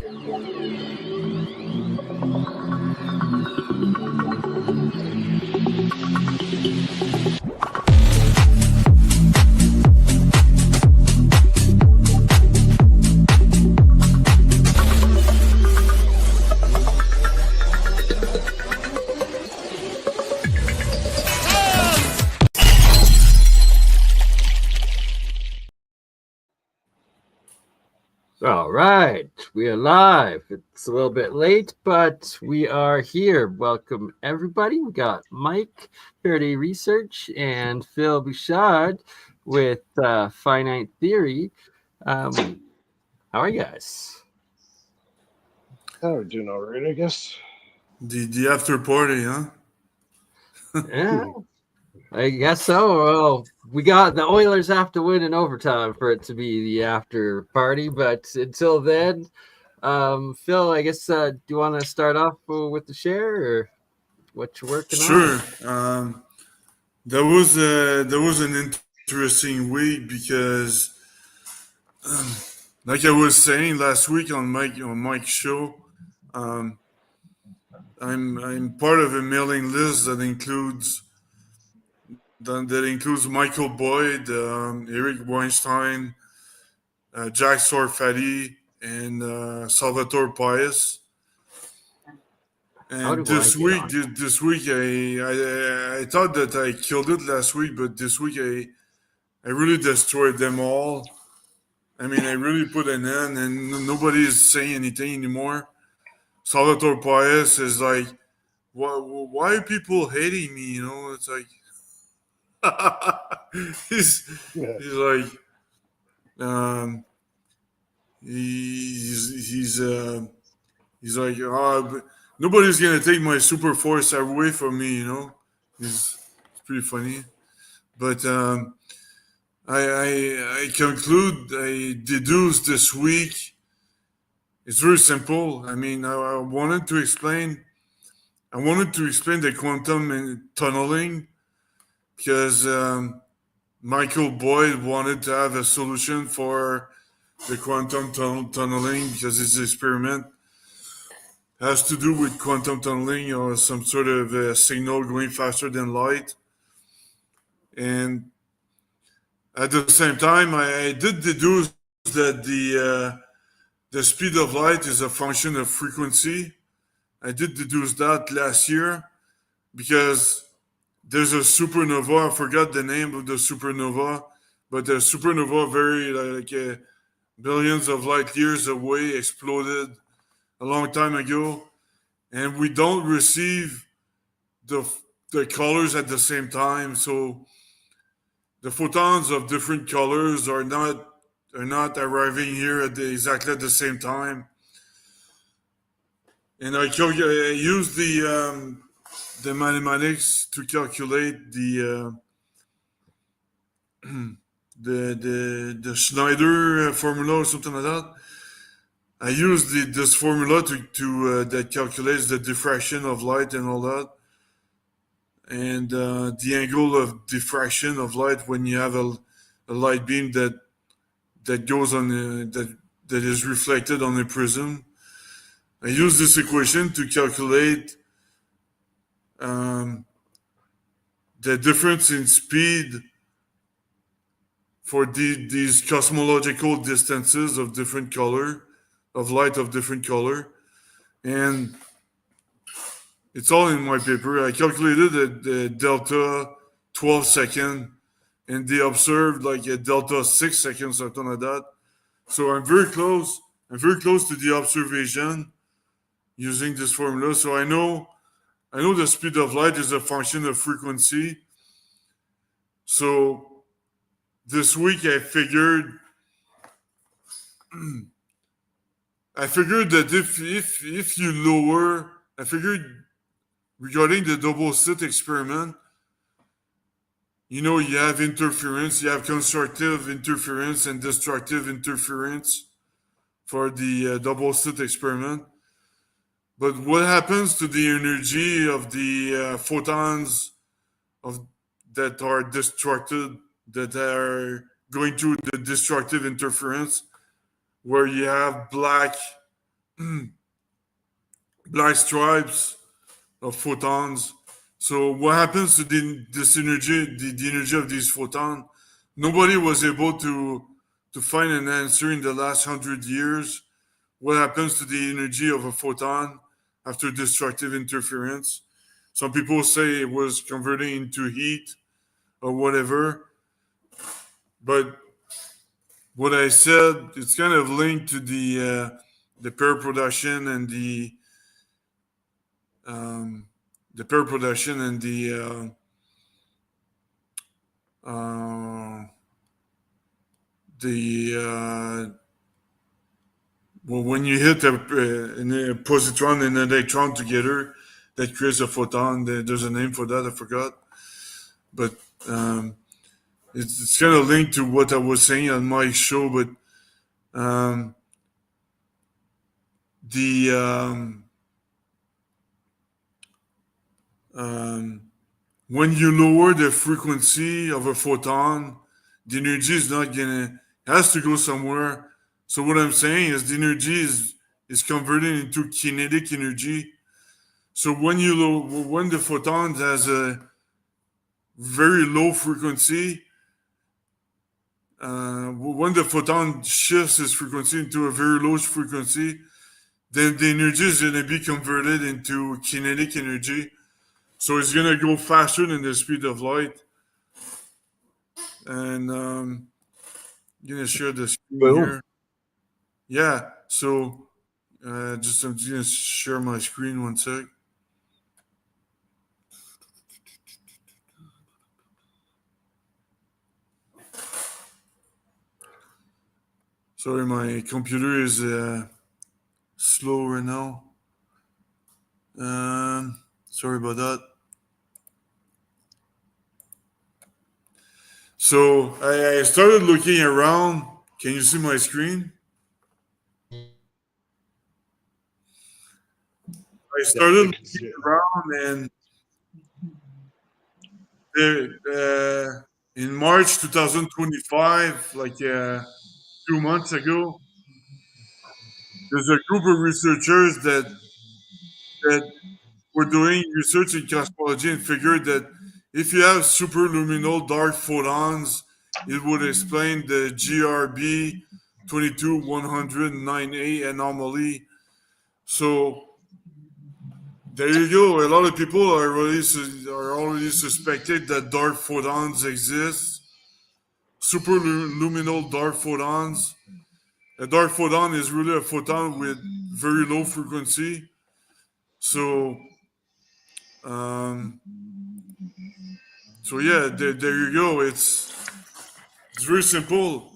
All right, we are live. It's a little bit late, but we are here. Welcome, everybody. We got Mike, Faraday Research, and Phil Bouchard with Finite Theory. How are you guys? Oh, we're doing all right, I guess. The after party, huh? Yeah, I guess so. Well, we got the Oilers have to win in overtime for it to be the after party, but until then, Phil, I guess do you want to start off with the share or what you're working on? Sure. There was an interesting week because, like I was saying last week on Mike's show, I'm part of a mailing list that includes Michael Boyd, Eric Weinstein, Jack Sarfati, and Salvatore Pais. And this week, I thought that I killed it last week, but this week I really destroyed them all. I mean, I really put an end, and nobody is saying anything anymore. Salvatore Pais is like, why are people hating me? You know, it's like he's like he's like, oh, nobody's gonna take my super force away from me. You know, it's pretty funny, but I deduce this week. It's very simple. I mean, I wanted to explain the quantum tunneling because Michael Boyd wanted to have a solution for the quantum tunneling because his experiment has to do with quantum tunneling or some sort of a signal going faster than light. And at the same time, I did deduce that the speed of light is a function of frequency. I did deduce that last year because there's a supernova. I forgot the name of the supernova, but the supernova very billions of light years away exploded a long time ago, and we don't receive the colors at the same time. So the photons of different colors are not arriving here exactly at the same time. And I use the mathematics to calculate the Schneider formula or something like that. I use this formula to that calculates the diffraction of light and all that, and the angle of diffraction of light when you have a light beam that goes on that is reflected on a prism. I use this equation to calculate the difference in speed for these cosmological distances of different color, of light of different color. And it's all in my paper. I calculated the delta 12 second, and they observed like a delta 6 seconds, something like that. So I'm very close to the observation using this formula. So I know the speed of light is a function of frequency. So this week I figured that if you lower, I figured regarding the double slit experiment, you know, you have interference, you have constructive interference and destructive interference for the double slit experiment. But what happens to the energy of the photons that are destructed, that are going through the destructive interference, where you have black black stripes of photons. So what happens to this energy, the energy of these photons? Nobody was able to find an answer in the last 100 years. What happens to the energy of a photon after destructive interference? Some people say it was converting into heat or whatever. But what I said, it's kind of linked to the pair production and the pair production and well, when you hit a positron and an electron together, that creates a photon. There's a name for that, I forgot. But it's kind of linked to what I was saying on my show. But the when you lower the frequency of a photon, the energy is not gonna, it has to go somewhere. So what I'm saying is the energy is converted into kinetic energy. So when when the photon has a very low frequency, when the photon shifts its frequency into a very low frequency, then the energy is going to be converted into kinetic energy. So it's going to go faster than the speed of light. And I'm going to share the screen here. Yeah, so I'm just going to share my screen one sec. Sorry, my computer is slow right now. Sorry about that. So I started looking around. Can you see my screen? I started looking around, and in March 2025, like 2 months ago, there's a group of researchers that were doing research in cosmology and figured that if you have superluminal dark photons, it would explain the GRB 22109A anomaly. So there you go. A lot of people are already suspected that dark photons exist. Superluminal dark photons. A dark photon is really a photon with very low frequency. So, yeah, there you go. It's very simple.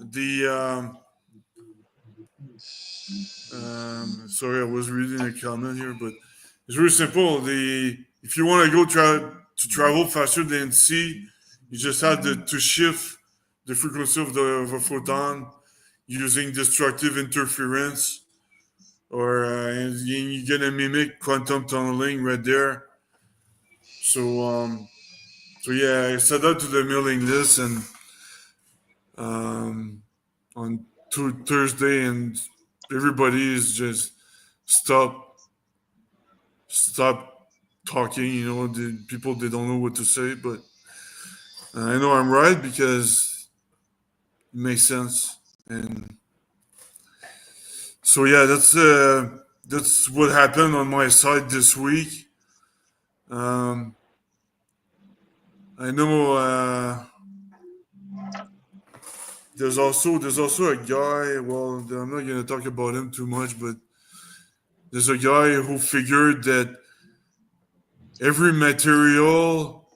Sorry, I was reading a comment here, but it's very simple. If you want to go to travel faster than C, you just have to shift the frequency of a photon using destructive interference, or you're gonna mimic quantum tunneling right there. So yeah, I set out to the mailing list and on Thursday, and everybody is just stop talking. The people, they don't know what to say, but I know I'm right because it makes sense. And so yeah, that's what happened on my side this week. I know there's also a guy. Well, I'm not gonna talk about him too much, but there's a guy who figured that every material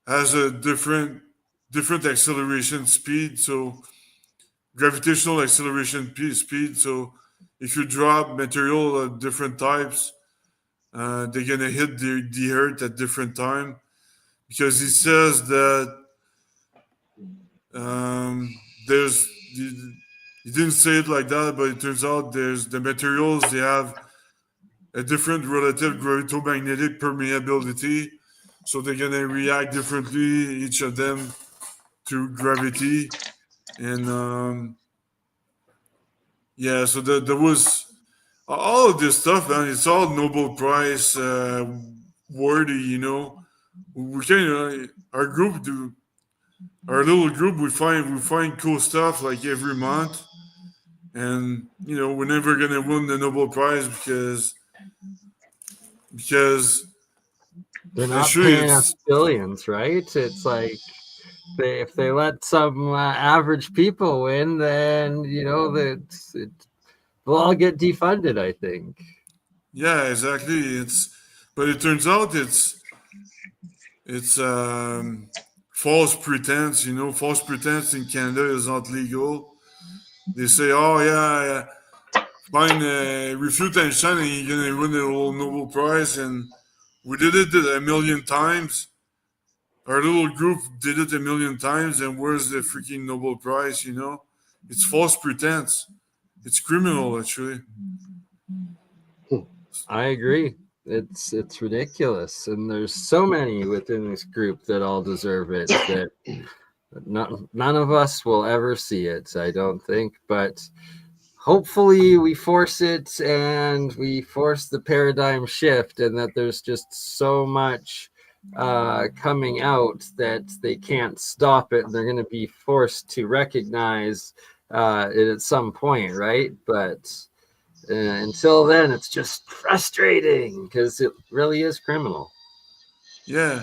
has a different acceleration speed. So gravitational acceleration speed. So if you drop material of different types, they're gonna hit the Earth at different time, because he says that there's. He didn't say it like that, but it turns out there's the materials, they have a different relative gravitomagnetic permeability, so they're gonna react differently, each of them, to gravity. And yeah, so there was all of this stuff, man, it's all Nobel Prize worthy, you know. We can our group do our little group. We find cool stuff like every month, and you know we're never gonna win the Nobel Prize because They're not actually paying us it's billions, right? It's like if they let some average people win, then we'll all get defunded, I think. yeah, exactly. But it turns out it's false pretense. You know, false pretense in Canada is not legal. They say, oh yeah, fine, refute Einstein and you're gonna win the whole Nobel Prize. And we did it a million times. Our little group did it a million times, and where's the freaking Nobel Prize? You know, it's false pretense. It's criminal, actually. I agree. It's ridiculous, and there's so many within this group that all deserve it that none of us will ever see it, I don't think. But hopefully we force it and we force the paradigm shift, and that there's just so much coming out that they can't stop it, and they're going to be forced to recognize it at some point, right? But until then, it's just frustrating because it really is criminal. Yeah.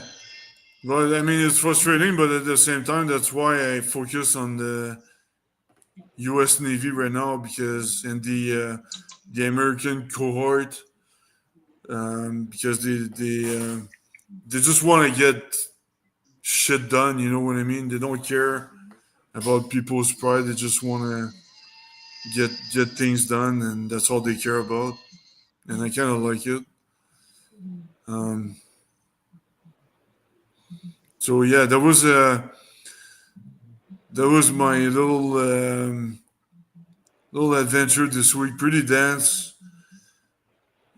Well, I mean, it's frustrating, but at the same time, that's why I focus on the U.S. Navy right now because in the American cohort, because they just want to get shit done. You know what I mean? They don't care about people's pride. They just want to get things done, and that's all they care about. And I kind of like it. Um, so yeah, that was my little adventure this week. Pretty dense,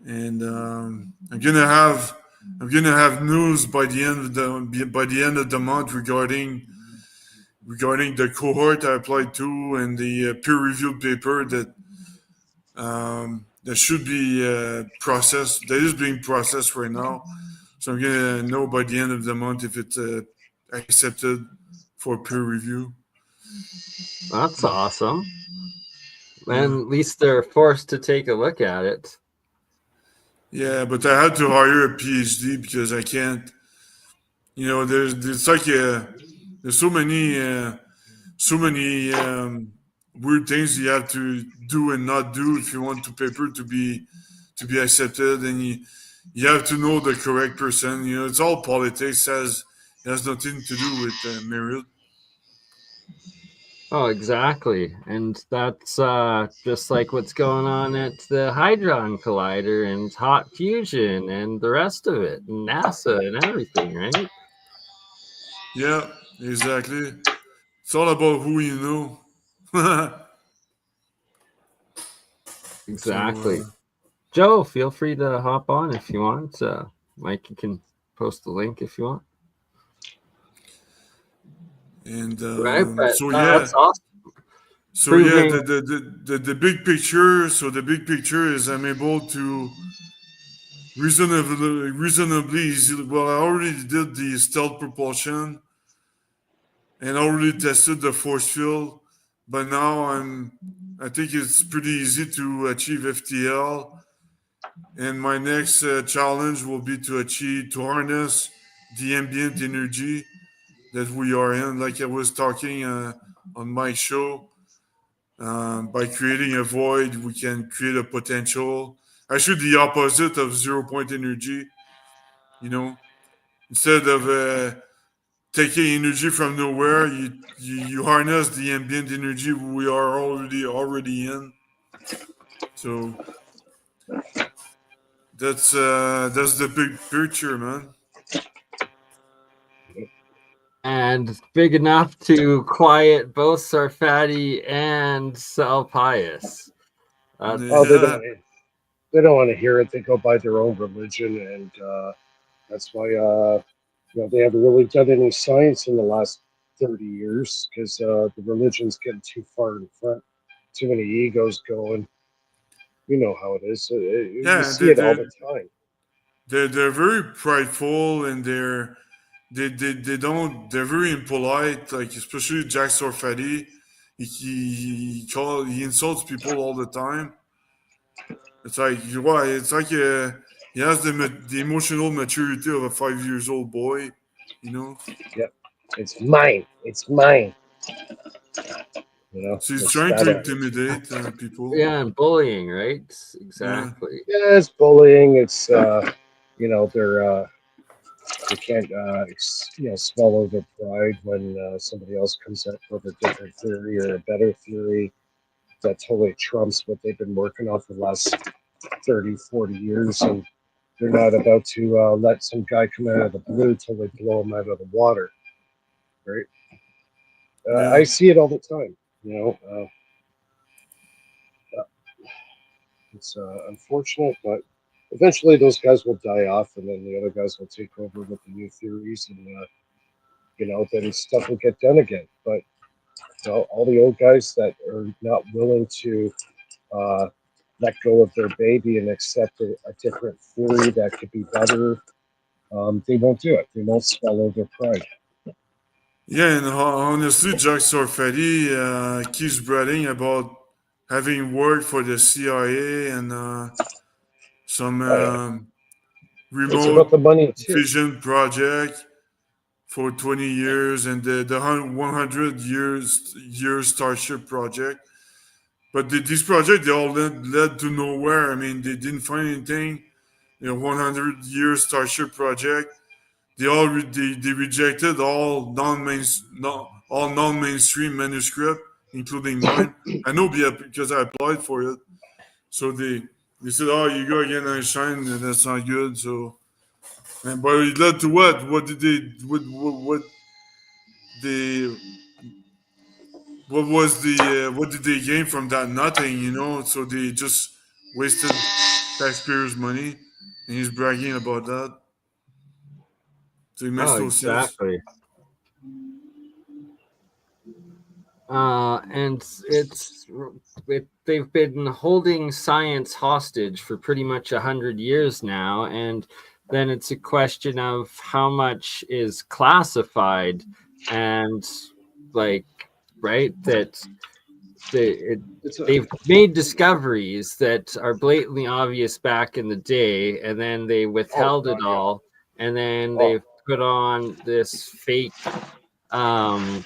and I'm gonna have news by the end of the month regarding the cohort I applied to and the peer-reviewed paper that should be processed. That is being processed right now. So I'm gonna know by the end of the month if it's accepted for peer review. That's awesome. Yeah, And at least they're forced to take a look at it. yeah, but I had to hire a PhD because I can't. You know, there's like there's so many weird things you have to do and not do if you want to paper to be accepted, and you have to know the correct person. You know, it's all politics. It has nothing to do with merit. Oh, exactly. And that's just like what's going on at the Hadron Collider and hot fusion and the rest of it, and NASA and everything, right? Yeah, exactly. It's all about who you know. so Exactly. Joe, feel free to hop on if you want. Mike, you can post the link if you want. and Right, but so yeah, that's awesome. so yeah, Proving the big picture. So the big picture is I'm able to reasonably easily. Well, I already did the stealth propulsion and already tested the force field, but now I think it's pretty easy to achieve FTL. And my next challenge will be to harness the ambient energy that we are in, like I was talking on my show. By creating a void, we can create a potential. Actually, the opposite of 0 point energy. You know, instead of taking energy from nowhere, you harness the ambient energy we are already in. So that's the big picture, man. and big enough to quiet both Sarfati and Salpius. Oh, That's Yeah, they don't want to hear it. They go by their own religion, and that's why they haven't really done any science in the last 30 years because the religion's getting too far in front. Too many egos going. You know how it is. You Yeah, see it all the time. they're very prideful, and they don't they're very impolite. Like especially Jack Sorfati, he insults people all the time. It's like why? It's like he has the emotional maturity of a 5 years old boy, you know. Yep. It's mine. It's mine. So he's It's trying that to attitude. intimidate people. Yeah, and bullying, right? Yeah, Exactly. Yeah, it's bullying. It's they can't swallow their pride when somebody else comes up with a different theory or a better theory that totally trumps what they've been working on for the last 30, 40 years, and they're not about to let some guy come out of the blue till they blow him out of the water, right? yeah, I see it all the time. It's unfortunate, but eventually those guys will die off, and then the other guys will take over with the new theories, and then stuff will get done again. But all the old guys that are not willing to uh, let go of their baby and accept a different theory that could be better, they won't do it. They won't swallow their pride. yeah. And honestly, Jack Sorfati keeps bragging about having worked for the CIA and some Oh yeah, it's about remote the money too. vision project for 20 years and the 100 years Starship project. But these projects, they all led to nowhere. I mean, they didn't find anything. 100 years Starship project. They rejected all non-mainstream manuscript, including mine. I know because I applied for it. So they said, "Oh, you go again, Einstein, and that's not good." So, but it led to what? What they what did they gain from that? Nothing, you know. So they just wasted taxpayers' money, and he's bragging about that. So it makes Oh, no sense. exactly. And they've been holding science hostage for pretty much 100 years now, and then it's a question of how much is classified, and like, right, that It's a they've made discoveries that are blatantly obvious back in the day, and then they oh withheld it god, yeah. all, and then Oh they've put on this fake um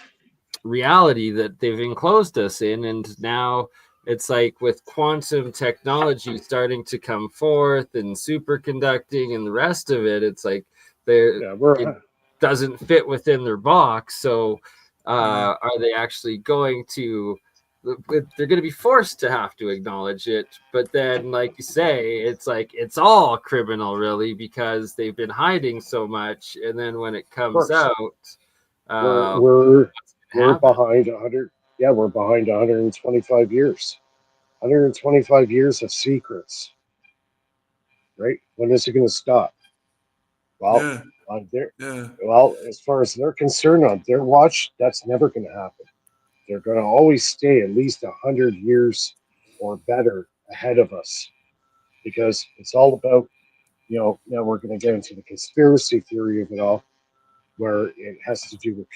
reality that they've enclosed us in. And now it's like with quantum technology starting to come forth and superconducting and the rest of it, it's like they're yeah, it we're doesn't fit within their box. So Yeah. are they actually going to, they're going to be forced to have to acknowledge it? But then, like you say, it's like it's all criminal really, because they've been hiding so much, and then when it of comes course out, we're uh we're we're happen. behind 100. Yeah, we're behind 125 years. 125 years of secrets, right? When is it going to stop? Well, Yeah. on their Yeah. as far as they're concerned, on their watch, that's never going to happen. They're going to always stay at least 100 years or better ahead of us because it's all about, now we're going to get into the conspiracy theory of it all, where it has to do with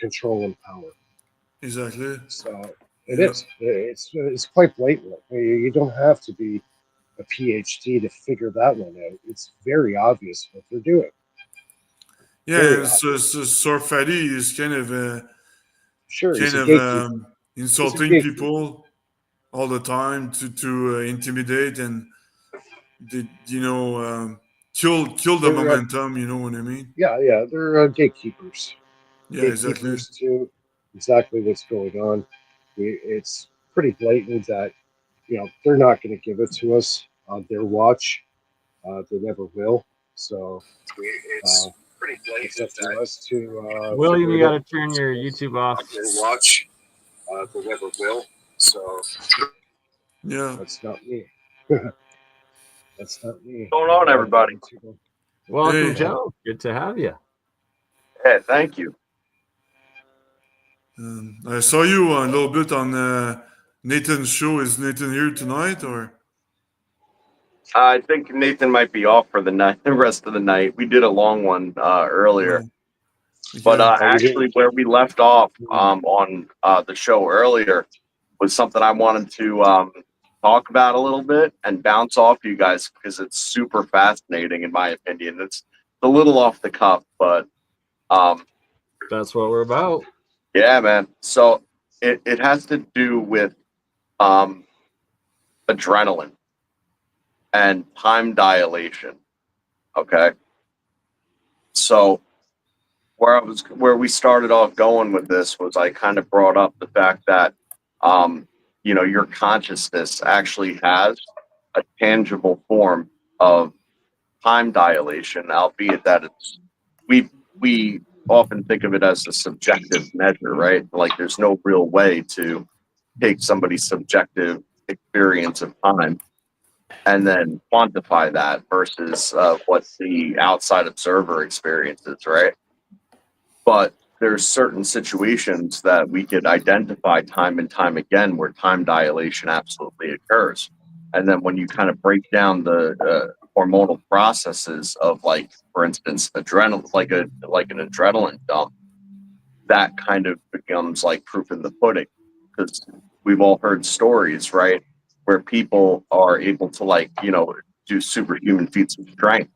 control and power. Exactly. So it Yeah. is. It's quite blatant. You don't have to be a PhD to figure that one out. It's very obvious what they're doing. Yeah. Very And obvious. so Sorfati is Sure, he's kind a of gatekeeper. He's a insulting gatekeeper. people all the time to intimidate and kill the They're momentum. You know what I mean? yeah, they're gatekeepers. Yeah. Exactly. Gatekeepers to exactly what's going on. It's pretty blatant that they're not going to give it to us on their watch. They never will. So It's uh, pretty it's up blatant to that us to William, figure you it got out. to turn your YouTube off. their watch, they never will. So Yeah. That's not me. That's not me. going on, everybody? Welcome, Hey, Yeah. Joe. Good to have you. Yeah, thank you. I saw you a little bit on Nathan's show. Is Nathan here tonight or? I think Nathan might be off for the night, the rest of the night. We did a long one earlier, but Okay. actually, where we left off on the show earlier was something I wanted to talk about a little bit and bounce off you guys because it's super fascinating in my opinion. It's a little off the cuff, but That's what we're about. yeah, man. So it has to do with adrenaline and time dilation. Okay. So where we started off going with this was I kind of brought up the fact that your consciousness actually has a tangible form of time dilation, albeit that we often think of it as a subjective measure, right? Like there's no real way to take somebody's subjective experience of time and then quantify that versus what the outside observer experiences, right? But there's certain situations that we could identify time and time again where time dilation absolutely occurs. And then when you kind of break down the hormonal processes of, like, for instance, adrenaline, like an adrenaline dump, that kind of becomes like proof in the pudding because we've all heard stories, right, where people are able to, like, do superhuman feats of strength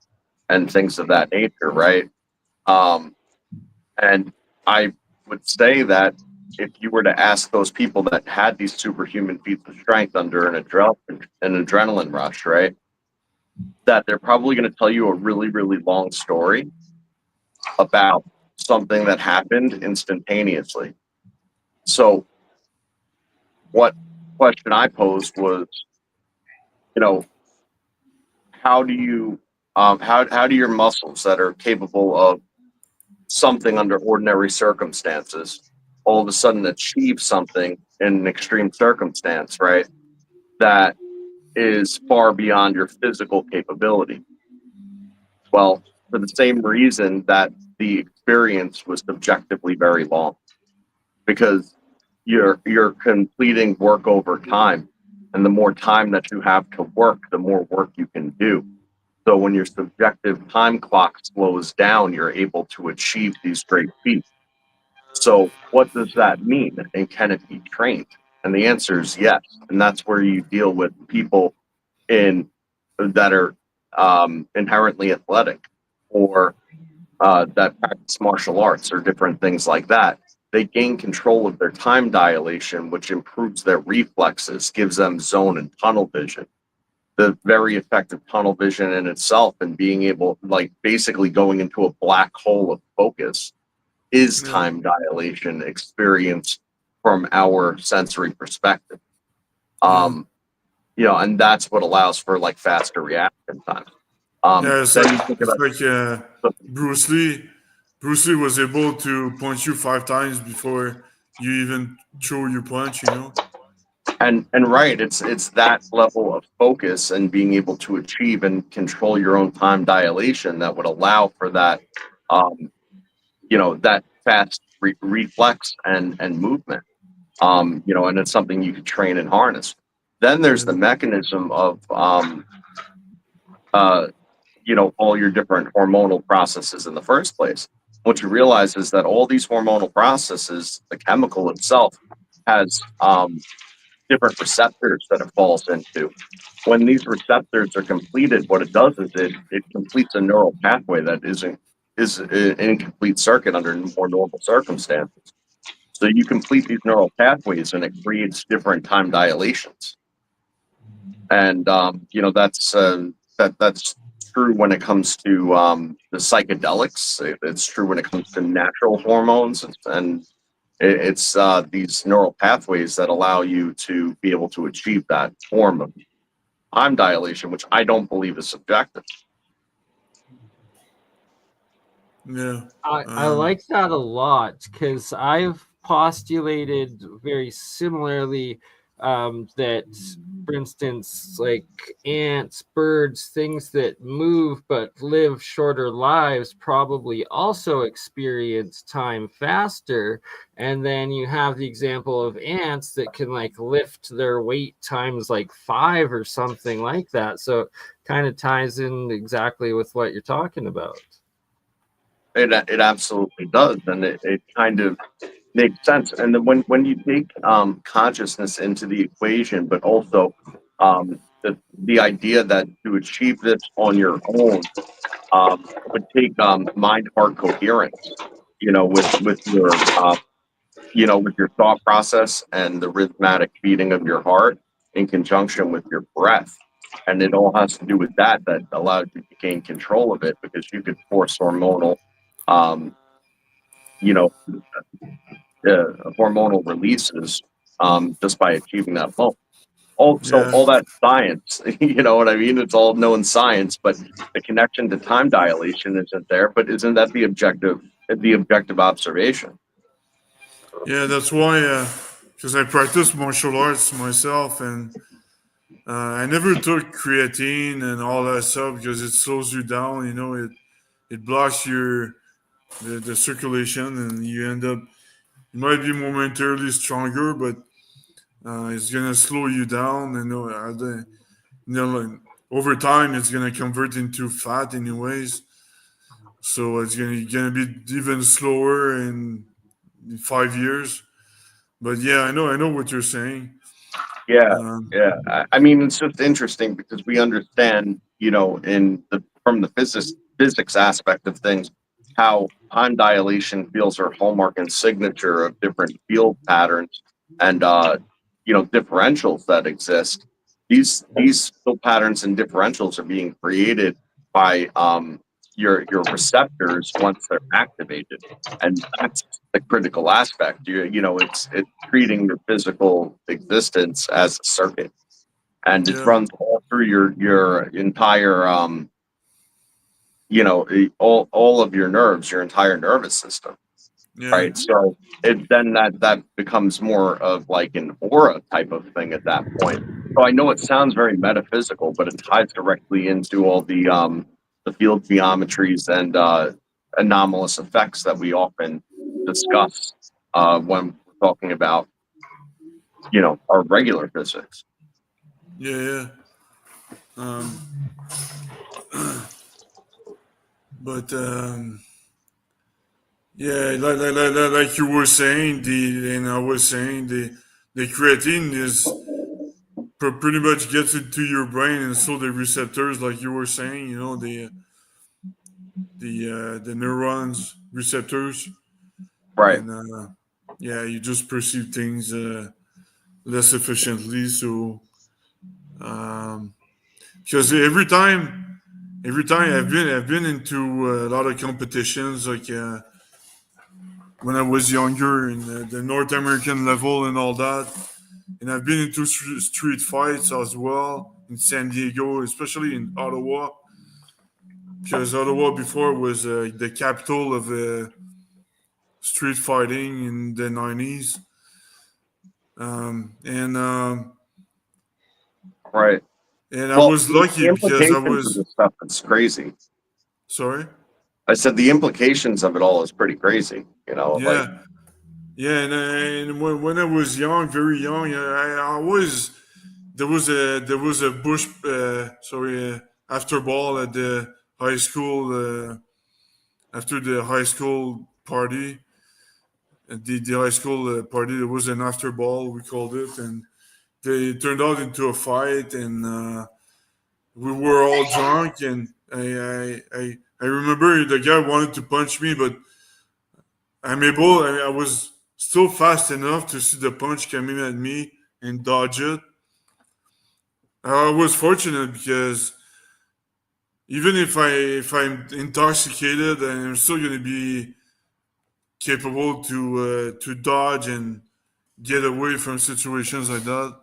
and things of that nature, right? Um, and I would say that if you were to ask those people that had these superhuman feats of strength under an adrenaline rush, right, that they're probably going to tell you a really, really long story about something that happened instantaneously. So, what question I posed was, how do you, how do your muscles that are capable of something under ordinary circumstances all of a sudden achieve something in an extreme circumstance, right? That is far beyond your physical capability. Well, for the same reason that the experience was subjectively very long, because you're completing work over time, and the more time that you have to work, the more work you can do. So when your subjective time clock slows down, you're able to achieve these great feats. So what does that mean? And can it be trained? And the answer is yes. And that's where you deal with people in that are inherently athletic or that practice martial arts or different things like that. They gain control of their time dilation, which improves their reflexes, gives them zone and tunnel vision. The very effective tunnel vision in itself and being able, like, basically going into a black hole of focus is time dilation experienced from our sensory perspective. And that's what allows for, like, faster reaction times. It's Then like you think it's about like Bruce Lee. Bruce Lee was able to punch you 5 times before you even throw your punch. and right, it's that level of focus and being able to achieve and control your own time dilation that would allow for that, that fast reflex and movement. And it's something you can train and harness. Then there's the mechanism of, all your different hormonal processes in the first place. What you realize is that all these hormonal processes, the chemical itself, has different receptors that it falls into. When these receptors are completed, what it does is it completes a neural pathway that is an incomplete circuit under more normal circumstances. So you complete these neural pathways, and it creates different time dilations. And that's true when it comes to the psychedelics. It's true when it comes to natural hormones, and it's these neural pathways that allow you to be able to achieve that form of time dilation, which I don't believe is subjective. Yeah. I like that a lot because I've postulated very similarly that, for instance, like ants, birds, things that move but live shorter lives probably also experience time faster. And then you have the example of ants that can like lift their weight times like 5 or something like that. So it kind of ties in exactly with what you're talking about. It absolutely does, and it kind of makes sense. And then when you take consciousness into the equation, but also the idea that to achieve this on your own would take mind heart coherence, with your with your thought process and the rhythmic beating of your heart in conjunction with your breath. And it all has to do with that allowed you to gain control of it, because you could force hormonal um, you know hormonal releases just by achieving that goal. Also, Yeah. all that science, you know what I mean? It's all known science, but the connection to time dilation isn't there. But isn't that the objective observation? Yeah, that's why, because I practice martial arts myself, and I never took creatine and all that stuff because it slows you down. It blocks the circulation, and you end up you might be momentarily stronger, but it's gonna slow you down. Like, over time, it's gonna convert into fat, anyways. So it's gonna be even slower in 5 years. But yeah, I know what you're saying. Yeah, Um, yeah. I mean, it's just interesting because we understand, from the physics aspect of things, how time dilation fields are hallmark and signature of different field patterns and differentials that exist. These field patterns and differentials are being created by your receptors once they're activated, and that's the critical aspect. It's treating your physical existence as a circuit, and it yeah, runs all through your entire all of your nerves, your entire nervous system, yeah, right? So that becomes more of like an aura type of thing at that point. So I know it sounds very metaphysical, but it ties directly into all the field geometries and anomalous effects that we often discuss when we're talking about our regular physics. yeah, yeah. Um, but yeah, like you were saying, and I was saying, the creatine is pretty much gets into your brain, and so the receptors, like you were saying, the neurons receptors, Right. and yeah, you just perceive things less efficiently. So um, because every time I've been into a lot of competitions, like when I was younger in the North American level and all that, and I've been into street fights as well in San Diego, especially in Ottawa, because Ottawa before was the capital of street fighting in the 90s. And Right. and I Well, was the lucky because I implications of was this stuff is crazy. sorry. I said the implications of it all is pretty crazy. Like, Yeah, yeah, and when I was young, very young, I was there was a bush after ball at the high school after the high school party at the high school party there was an after ball, we called it, and they turned out into a fight, and we were all drunk, and I remember the guy wanted to punch me, but I was still fast enough to see the punch coming at me and dodge it. I was fortunate because even if I'm intoxicated, I'm still going to be capable to dodge and get away from situations like that.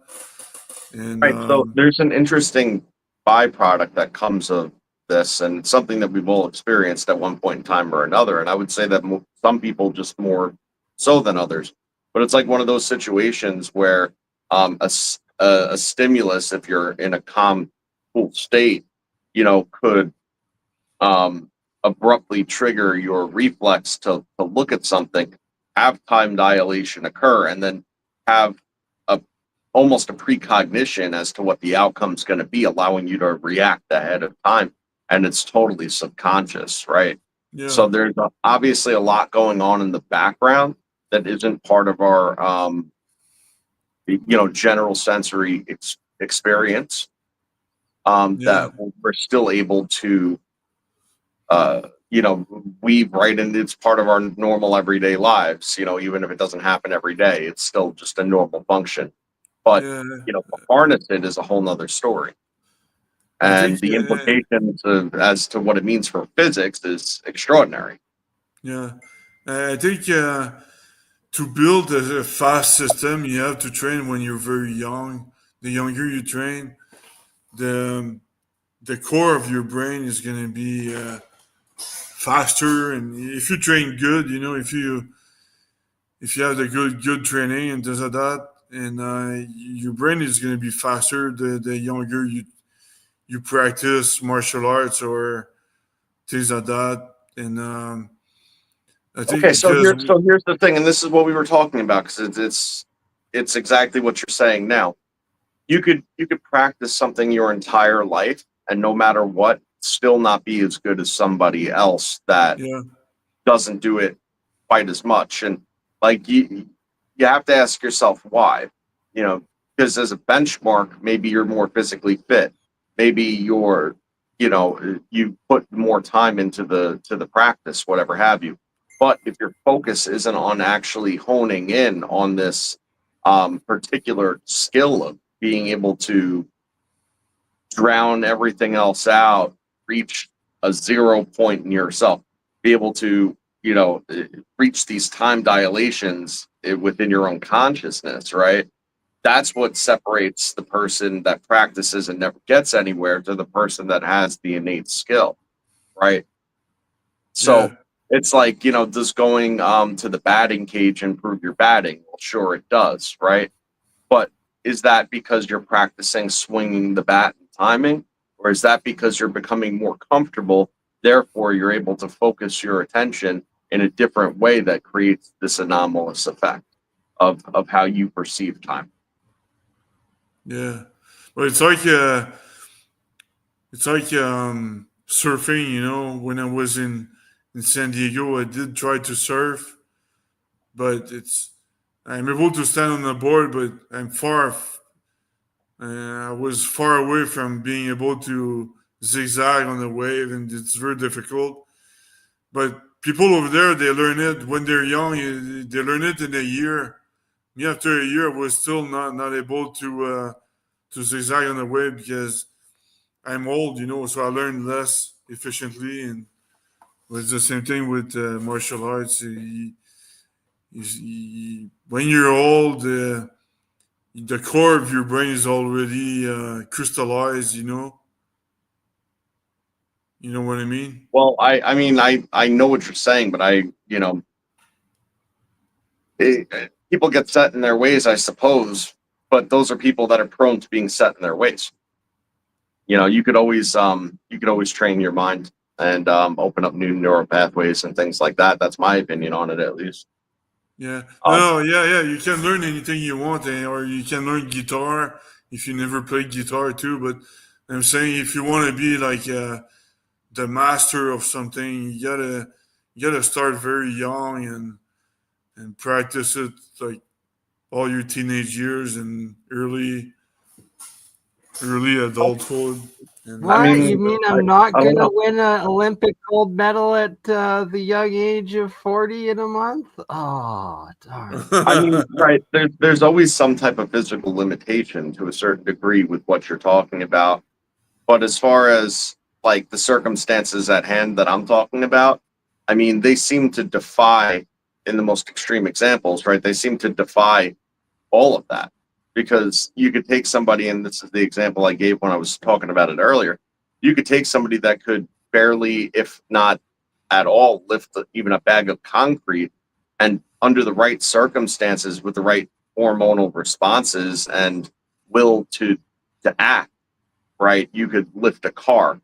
And right. So there's an interesting byproduct that comes of this, and it's something that we've all experienced at one point in time or another. And I would say that some people just more so than others. But it's like one of those situations where a stimulus, if you're in a calm, cool state, could abruptly trigger your reflex to look at something, have time dilation occur, and then have almost a precognition as to what the outcome's going to be, allowing you to react ahead of time. And it's totally subconscious, right? Yeah. So there's obviously a lot going on in the background that isn't part of our, general sensory experience, that we're still able to, weave right into. It's part of our normal everyday lives, even if it doesn't happen every day, it's still just a normal function. But, Yeah. to harness it is a whole nother story. I And think, the implications as to what it means for physics is extraordinary. yeah, I think to build a fast system, you have to train when you're very young. The younger you train, the core of your brain is going to be faster. And if you train good, if you have the good training and things like that, and your brain is going to be faster the younger you practice martial arts or things like that. And I think Okay, so because here's the thing, and this is what we were talking about, because it's exactly what you're saying now. You could practice something your entire life, and no matter what, still not be as good as somebody else that yeah, doesn't do it quite as much. And like you have to ask yourself why. Because as a benchmark, maybe you're more physically fit. Maybe you put more time into the practice, whatever have you. But if your focus isn't on actually honing in on this particular skill of being able to drown everything else out, reach a 0 point in yourself, be able to, reach these time dilations within your own consciousness, right? That's what separates the person that practices and never gets anywhere to the person that has the innate skill, right? yeah, So it's like, does going to the batting cage improve your batting? Well, sure it does, right? But is that because you're practicing swinging the bat and timing? Or is that because you're becoming more comfortable? Therefore, you're able to focus your attention in a different way that creates this anomalous effect of how you perceive time. yeah. But it's like surfing. When I was in San Diego, I did try to surf, but I'm able to stand on the board, but I was far away from being able to zigzag on the wave, and it's very difficult. But people over there, they learn it when they're young. They learn it in a year. Me, after a year, I was still not able to zigzag on the wave because I'm old, so I learn less efficiently. And it's the same thing with martial arts. When you're old, the core of your brain is already crystallized. You know what I mean? Well, I mean, I know what you're saying, but people get set in their ways, I suppose, but those are people that are prone to being set in their ways. You could always train your mind and open up new neural pathways and things like that. That's my opinion on it, at least. Yeah. Um, No, yeah, yeah. You can learn anything you want, or you can learn guitar if you never played guitar too. But I'm saying if you want to be like the master of something, you gotta start very young and practice it like all your teenage years and early adulthood. I And What? You mean, mean I, I'm not I don't gonna know. win an Olympic gold medal at the young age of 40 in a month? Oh, darn. I mean, right? There's always some type of physical limitation to a certain degree with what you're talking about. But as far as like the circumstances at hand that I'm talking about, I mean, they seem to defy, in the most extreme examples, right? They seem to defy all of that, because you could take somebody, and this is the example I gave when I was talking about it earlier. You could take somebody that could barely, if not at all, lift even a bag of concrete, and under the right circumstances with the right hormonal responses and will to act, right? You could lift a car,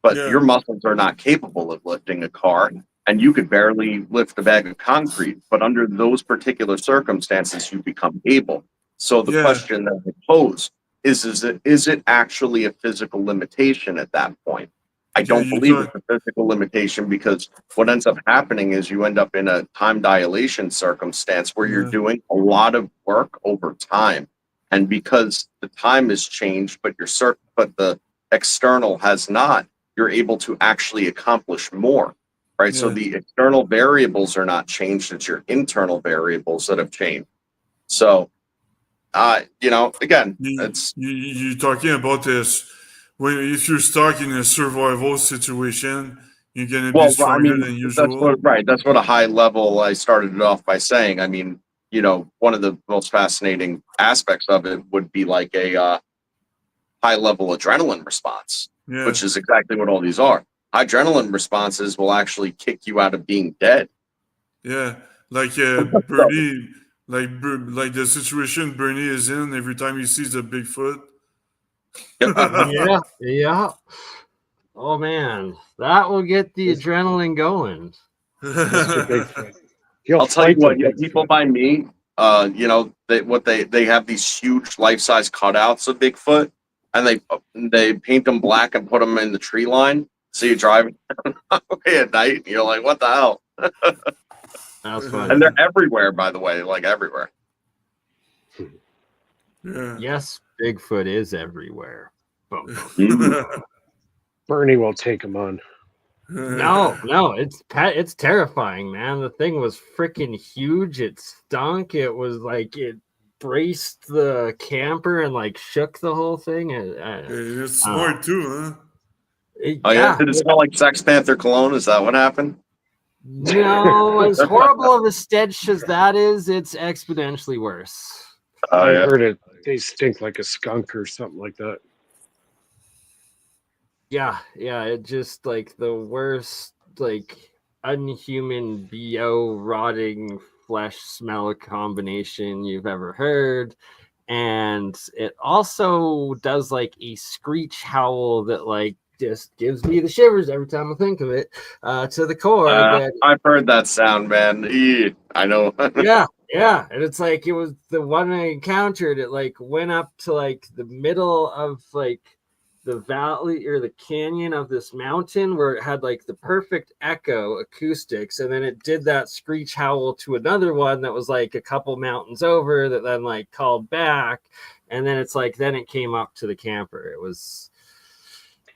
but Yeah. your muscles are not capable of lifting a car, and you could barely lift a bag of concrete. But under those particular circumstances, you become able. So the Yeah. question that I pose is it actually a physical limitation at that point? I Yeah, don't you believe talk. it's a physical limitation, because what ends up happening is you end up in a time dilation circumstance where you're Yeah. doing a lot of work over time. And because the time has changed, but the external has not, you're able to actually accomplish more, right? So Yeah. the external variables are not changed, it's your internal variables that have changed. So, again, You're talking about this when if you're stuck in a survival situation, you're gonna be well, I stronger mean, than usual. that's what a high level, I started it off by saying. I mean, one of the most fascinating aspects of it would be like a high level adrenaline response, Yeah. which is exactly what all these are. Adrenaline responses will actually kick you out of being dead. Yeah. Like Bernie, like the situation Bernie is in every time he sees a Bigfoot. Yeah, yeah. Oh man, that will get the adrenaline going. Mr. Bigfoot. He'll I'll tell you fight the what, people Bigfoot. by me, they have these huge life size cutouts of Bigfoot, and they paint them black and put them in the tree line. So you drive away at night, and you're like, what the hell? That's And funny. they're everywhere, by the way, like everywhere. Yeah. Yes, Bigfoot is everywhere. But Bernie will take him on. no, it's terrifying, man. The thing was freaking huge. It stunk. It was like it braced the camper and like shook the whole thing. It's smart too, huh? Oh yeah, Yeah, did it smell like Sex Panther cologne? Is that what happened? no, as horrible of a stench as that is, it's exponentially worse. Oh I yeah. heard it. They stink like a skunk or something like that. Yeah, it just like the worst, like unhuman BO rotting flesh smell combination you've ever heard. And it also does like a screech howl that like just gives me the shivers every time I think of it, to the core. That I've heard that sound, man. I know. yeah, and it's like it was the one I encountered. It like went up to like the middle of like the valley or the canyon of this mountain where it had like the perfect echo acoustics, and then it did that screech howl to another one that was like a couple mountains over that then like called back, and then it's like then it came up to the camper. It was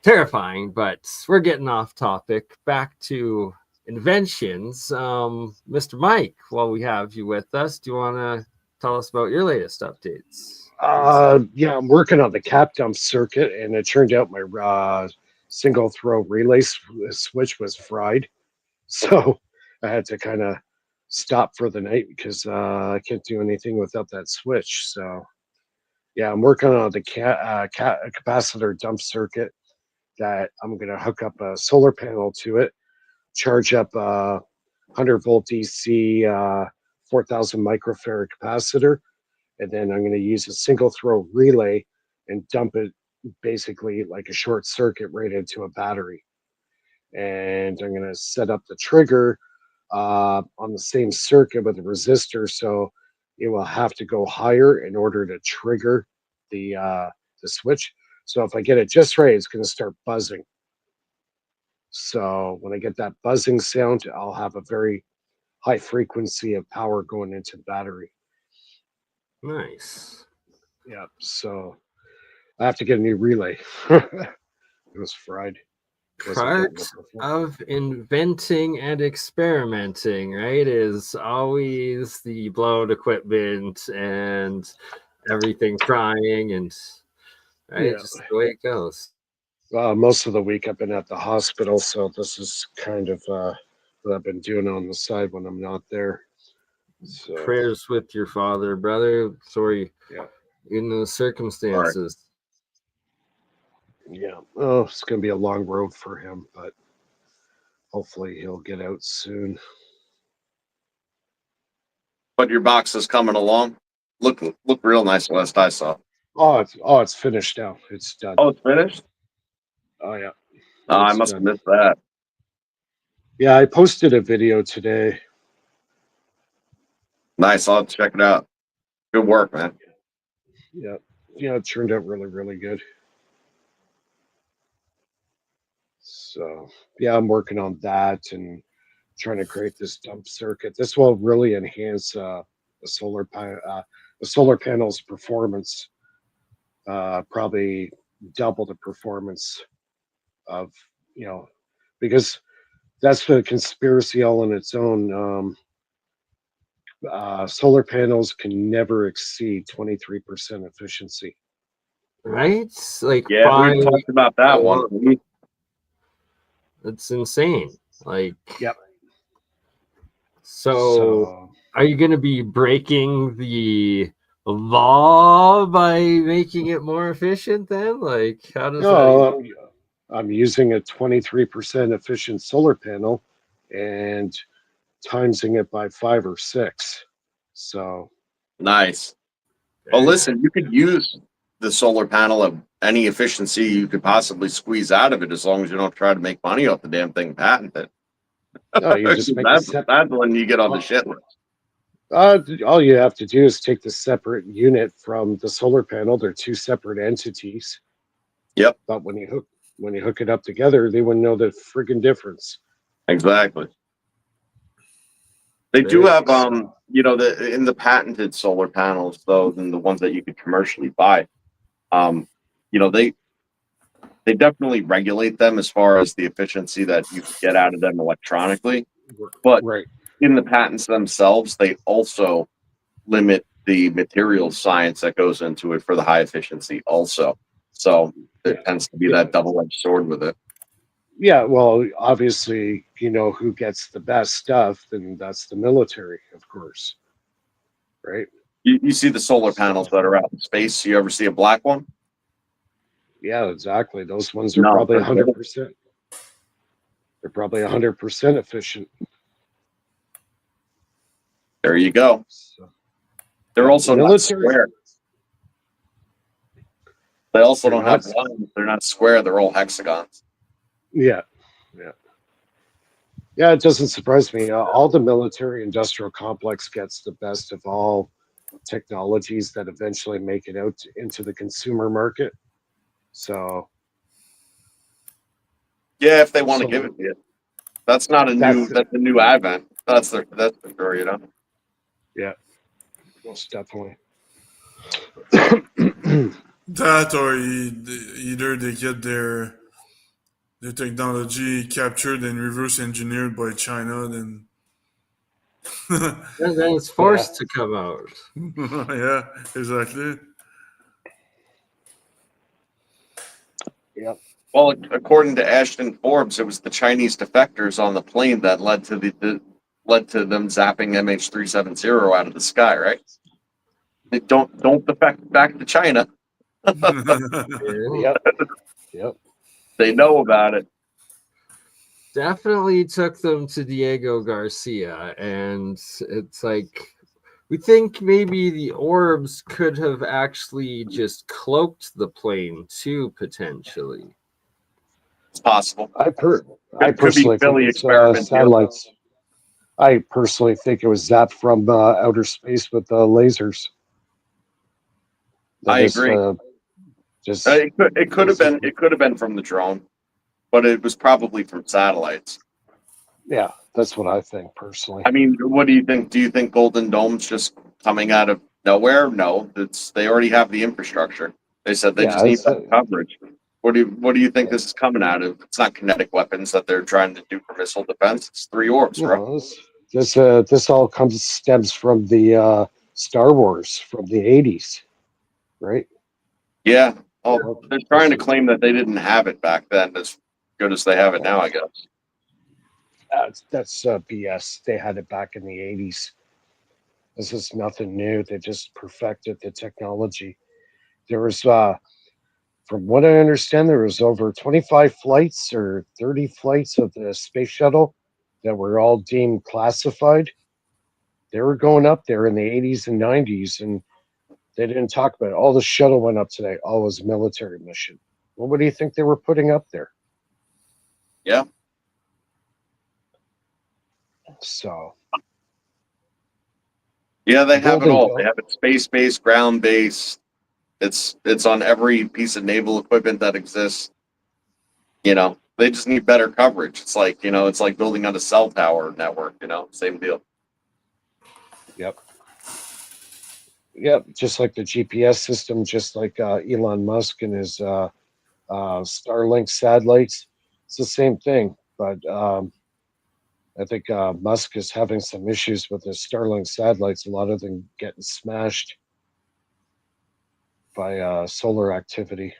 terrifying, but we're getting off topic. Back to inventions. Mr. Mike, while we have you with us, do you want to tell us about your latest updates? Yeah, I'm working on the cap dump circuit, and it turned out my single throw relay switch was fried, so I had to kind of stop for the night because I can't do anything without that switch. So yeah, I'm working on the capacitor dump circuit that I'm gonna hook up a solar panel to it, charge up a 100-volt DC 4,000 microfarad capacitor, and then I'm going to use a single throw relay and dump it basically like a short circuit right into a battery. And I'm going to set up the trigger on the same circuit with a resistor, so it will have to go higher in order to trigger the switch. So if I get it just right, it's going to start buzzing. So when I get that buzzing sound, I'll have a very high frequency of power going into the battery. Nice. Yeah, so I have to get a new relay. It was fried. Wasn't getting Part it before. of inventing and experimenting, right, is always the blown equipment and everything trying, and right, Yeah. just the way it goes. Most of the week I've been at the hospital, so this is kind of what I've been doing on the side when I'm not there. So Prayers with your father, brother. Sorry, yeah, in the circumstances. yeah. Oh, it's gonna be a long road for him, but hopefully he'll get out soon. But your box is coming along. Look real nice last I saw. It's finished now. It's done. Oh, it's finished? Oh yeah. Oh, I It's must have done. missed that. Yeah, I posted a video today. Nice. I'll check it out. Good work, man. Yeah. Yeah, it turned out really, really good. So yeah, I'm working on that and trying to create this dump circuit. This will really enhance the solar panel's performance. Probably double the performance of because that's the conspiracy all on its own. Solar panels can never exceed 23% efficiency. Right? Like Yeah, by we talked about that one. it's insane. Like, Yep. so are you going to be breaking the law by making it more efficient then? Like, how does that no, I'm using a 23% efficient solar panel and timesing it by 5 or 6. So Nice. Well, listen, you could use the solar panel of any efficiency you could possibly squeeze out of it as long as you don't try to make money off the damn thing and patent it. no, you just make that's when you get on the shit list. all you have to do is take the separate unit from the solar panel. They're two separate entities. Yep. But when you hook it up together, they wouldn't know the friggin' difference. Exactly. They do have in the patented solar panels though, than the ones that you could commercially buy. They definitely regulate them as far as the efficiency that you can get out of them electronically. But right. in the patents themselves, they also limit the material science that goes into it for the high efficiency also. So there tends to be that double-edged sword with it. Yeah, well, obviously, who gets the best stuff, then that's the military, of course. Right? You see the solar panels that are out in space. You ever see a black one? Yeah, exactly. Those ones are probably 100%. They're probably 100% efficient. There you go. So, they're also not square. They also don't have lines. They're not square. They're all hexagons. Yeah. Yeah, it doesn't surprise me. All the military industrial complex gets the best of all technologies that eventually make it out into the consumer market. So, yeah, if they want to give it to you, that's not that's a new advent. That's for sure, Yeah, most definitely. That or either they get their technology captured and reverse engineered by China, then it's forced to come out. Yeah, exactly. Yeah. Well, according to Ashton Forbes, it was the Chinese defectors on the plane that led to them zapping MH370 out of the sky, right? They don't defect back to China. Yep. They know about it. Definitely took them to Diego Garcia, and it's like we think maybe the orbs could have actually just cloaked the plane too, potentially. It's possible. I personally think it's satellites. I personally think it was zapped from outer space with lasers. I agree. It could have been from the drone, but it was probably from satellites. Yeah, that's what I think personally. I mean, what do you think? Do you think Golden Dome's just coming out of nowhere? No, they already have the infrastructure. They said they just need that coverage. What do you think this is coming out of? It's not kinetic weapons that they're trying to do for missile defense. It's 3 orbs, bro. This all stems from the Star Wars from the 80s, right? Yeah. Oh, they're trying to claim that they didn't have it back then as good as they have it now, I guess. That's BS. They had it back in the 80s. This is nothing new. They just perfected the technology. There was, from what I understand, there was over 25 flights or 30 flights of the space shuttle that were all deemed classified. They were going up there in the 80s and 90s, and They didn't talk about it. All the shuttle went up today. All was a military mission. Well, what do you think they were putting up there? Yeah. So Yeah, they have it Golden all. They Dome. have it space-based, ground-based. It's on every piece of naval equipment that exists. They just need better coverage. It's like, it's like building on a cell tower network, same deal. Yep, just like the GPS system, just like Elon Musk and his Starlink satellites. It's the same thing, but I think Musk is having some issues with his Starlink satellites. A lot of them getting smashed by solar activity.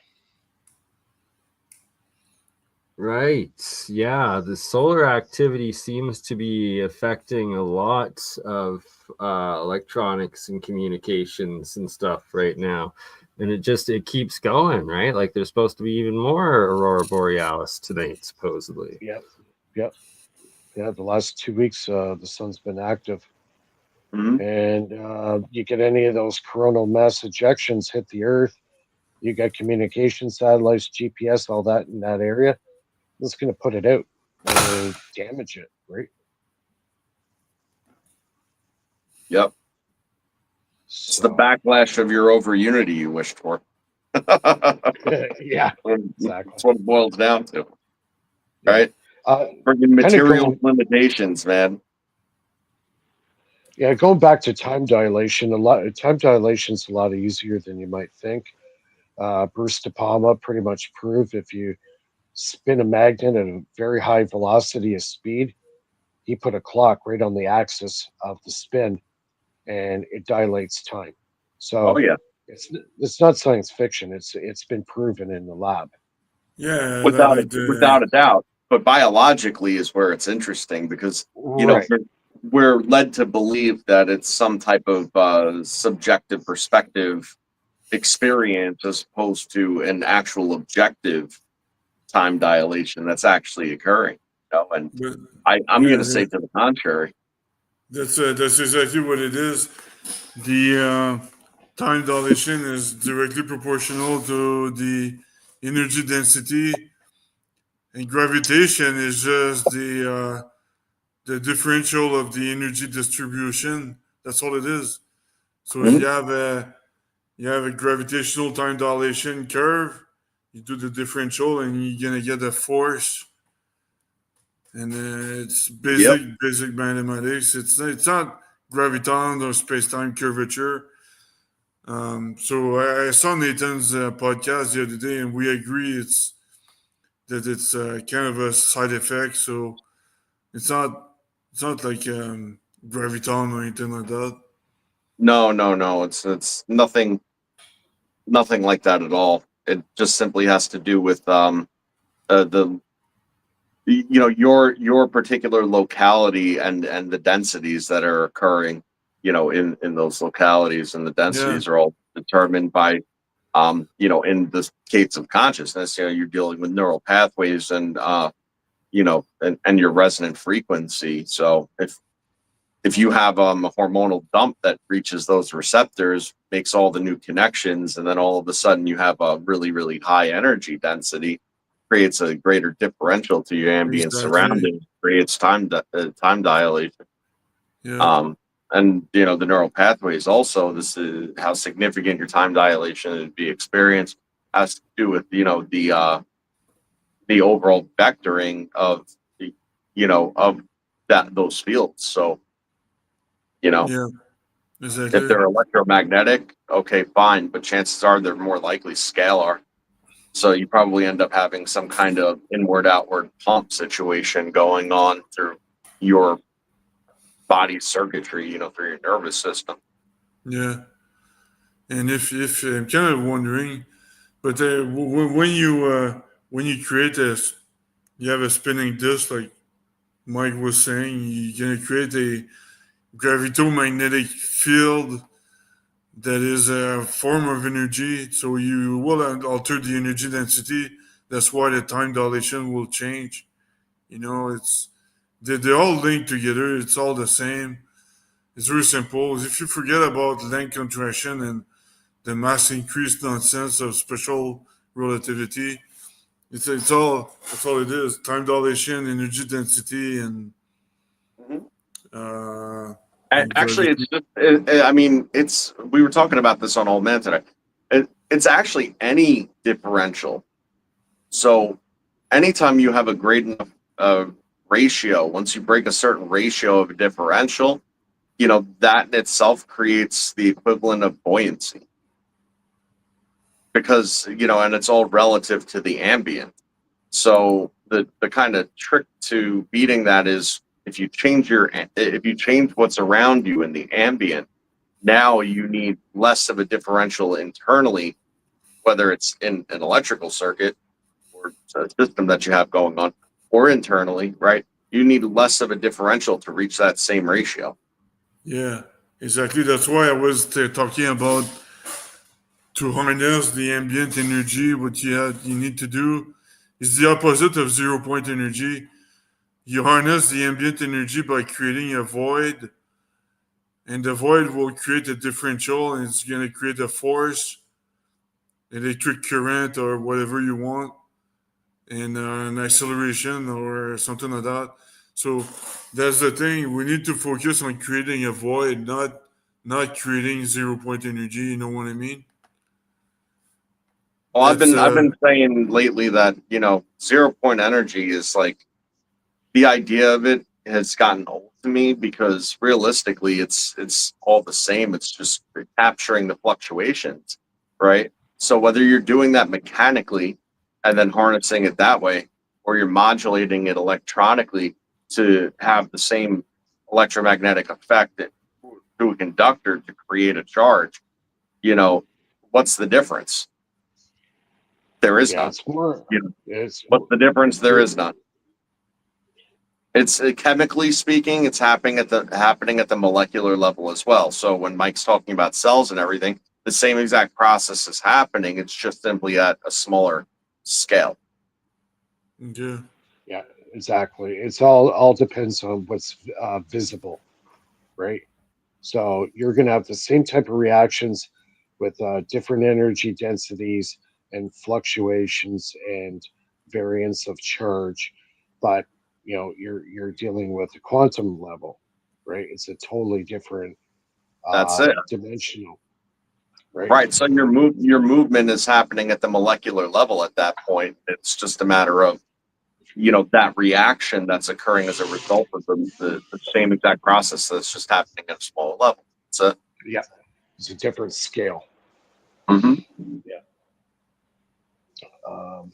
Right. Yeah, the solar activity seems to be affecting a lot of electronics and communications and stuff right now. And it keeps going, right? Like there's supposed to be even more aurora borealis tonight, supposedly. Yep. Yeah, the last 2 weeks, the sun's been active. Mhm. And you get any of those coronal mass ejections hit the Earth, you got communication satellites, GPS, all that in that area. It's going to put it out or damage it, right? Yep. It's the backlash of your over unity you wished for. Yeah, exactly. That's what it boils down to, right? Freaking Kinda material limitations, man. Yeah, going back to time dilation, time dilation's a lot easier than you might think. Bruce De Palma pretty much proved if you spin a magnet at a very high velocity of speed, he put a clock right on the axis of the spin, and it dilates time. Oh So yeah, it's not science fiction. It's been proven in the lab. Yeah, without a doubt. But biologically is where it's interesting because Right. we're led to believe that it's some type of subjective perspective experience as opposed to an actual objective time dilation that's actually occurring. And but, I'm going to yeah, say to the contrary. that's exactly what it is. The time dilation is directly proportional to the energy density, and gravitation is just the differential of the energy distribution. That's all it is. So if Mhm. you have a gravitational time dilation curve, you do the differential, and you're gonna get a force. And it's Yep. basic mathematics. It's not graviton or space time curvature. So I saw Nathan's podcast the other day, and we agree it's kind of a side effect. So it's not like graviton or anything like that. No. It's nothing like that at all. It just simply has to do with the your particular locality and the densities that are occurring in those localities, and the Yeah, densities are all determined by in the states of consciousness. You're dealing with neural pathways and and your resonant frequency. So if you have a hormonal dump that reaches those receptors, makes all the new connections, and then all of a sudden you have a really, really high energy density, creates a greater differential to your ambient exactly. surroundings, creates time dilation. Yeah, And the neural pathways also. This is how significant your time dilation would be experienced, has to do with the overall vectoring of the of those fields. So you know yeah, if exactly. they're electromagnetic, okay, fine, but chances are they're more likely scalar. So you probably end up having some kind of inward outward pump situation going on through your body's circuitry, through your nervous system. Yeah, and if I'm kind of wondering, but when you create this, you have a spinning disc like Mike was saying. You're gonna create a gravitomagnetic field that is a form of energy. So you will alter the energy density. That's why the time dilation will change. They're all linked together. It's all the same. It's very simple. If you forget about length contraction and the mass increase nonsense of special relativity. It's all that's all it is. Time dilation, energy density, and Mhm. uh, Actually, gravity. it's just, I mean, we were talking about this on Old Man today. It's actually any differential. So anytime you have a great enough ratio, once you break a certain ratio of a differential, that in itself creates the equivalent of buoyancy because, and it's all relative to the ambient. So the kind of trick to beating that is if you change what's around you in the ambient, now you need less of a differential internally, whether it's in an electrical circuit or a system that you have going on, or internally, right? You need less of a differential to reach that same ratio. Yeah, exactly. That's why I was talking about to harness the ambient energy. What you need to do is the opposite of 0 point energy. You harness the ambient energy by creating a void, and the void will create a differential, and it's going to create a force, electric current, or whatever you want, and an acceleration or something like that. So that's the thing. We need to focus on creating a void, not creating 0 point energy. You know what I mean? Well, That's I've been saying lately that 0 point energy is like the idea of it has gotten old to me because realistically, it's all the same. It's just capturing the fluctuations, right? So whether you're doing that mechanically and then harnessing it that way, or you're modulating it electronically to have the same electromagnetic effect through a conductor to create a charge, you know, what's the difference? There is Yeah, none. it's more. You know, It's what's the difference? There you're is none. It's chemically speaking, it's happening at the molecular level as well. So when Mike's talking about cells and everything, the same exact process is happening. It's just simply at a smaller scale. yeah. yeah, exactly. It's all depends on what's visible, right? So you're going to have the same type of reactions with different energy densities and fluctuations and variance of charge, but you're dealing with a quantum level, right? It's a totally different That's it. dimensional, right? Right. So your movement is happening at the molecular level at that point. It's just a matter of, that reaction that's occurring as a result of the same exact process that's just happening at a smaller level. So Yeah, it's a different scale. mhm. Yeah. Um,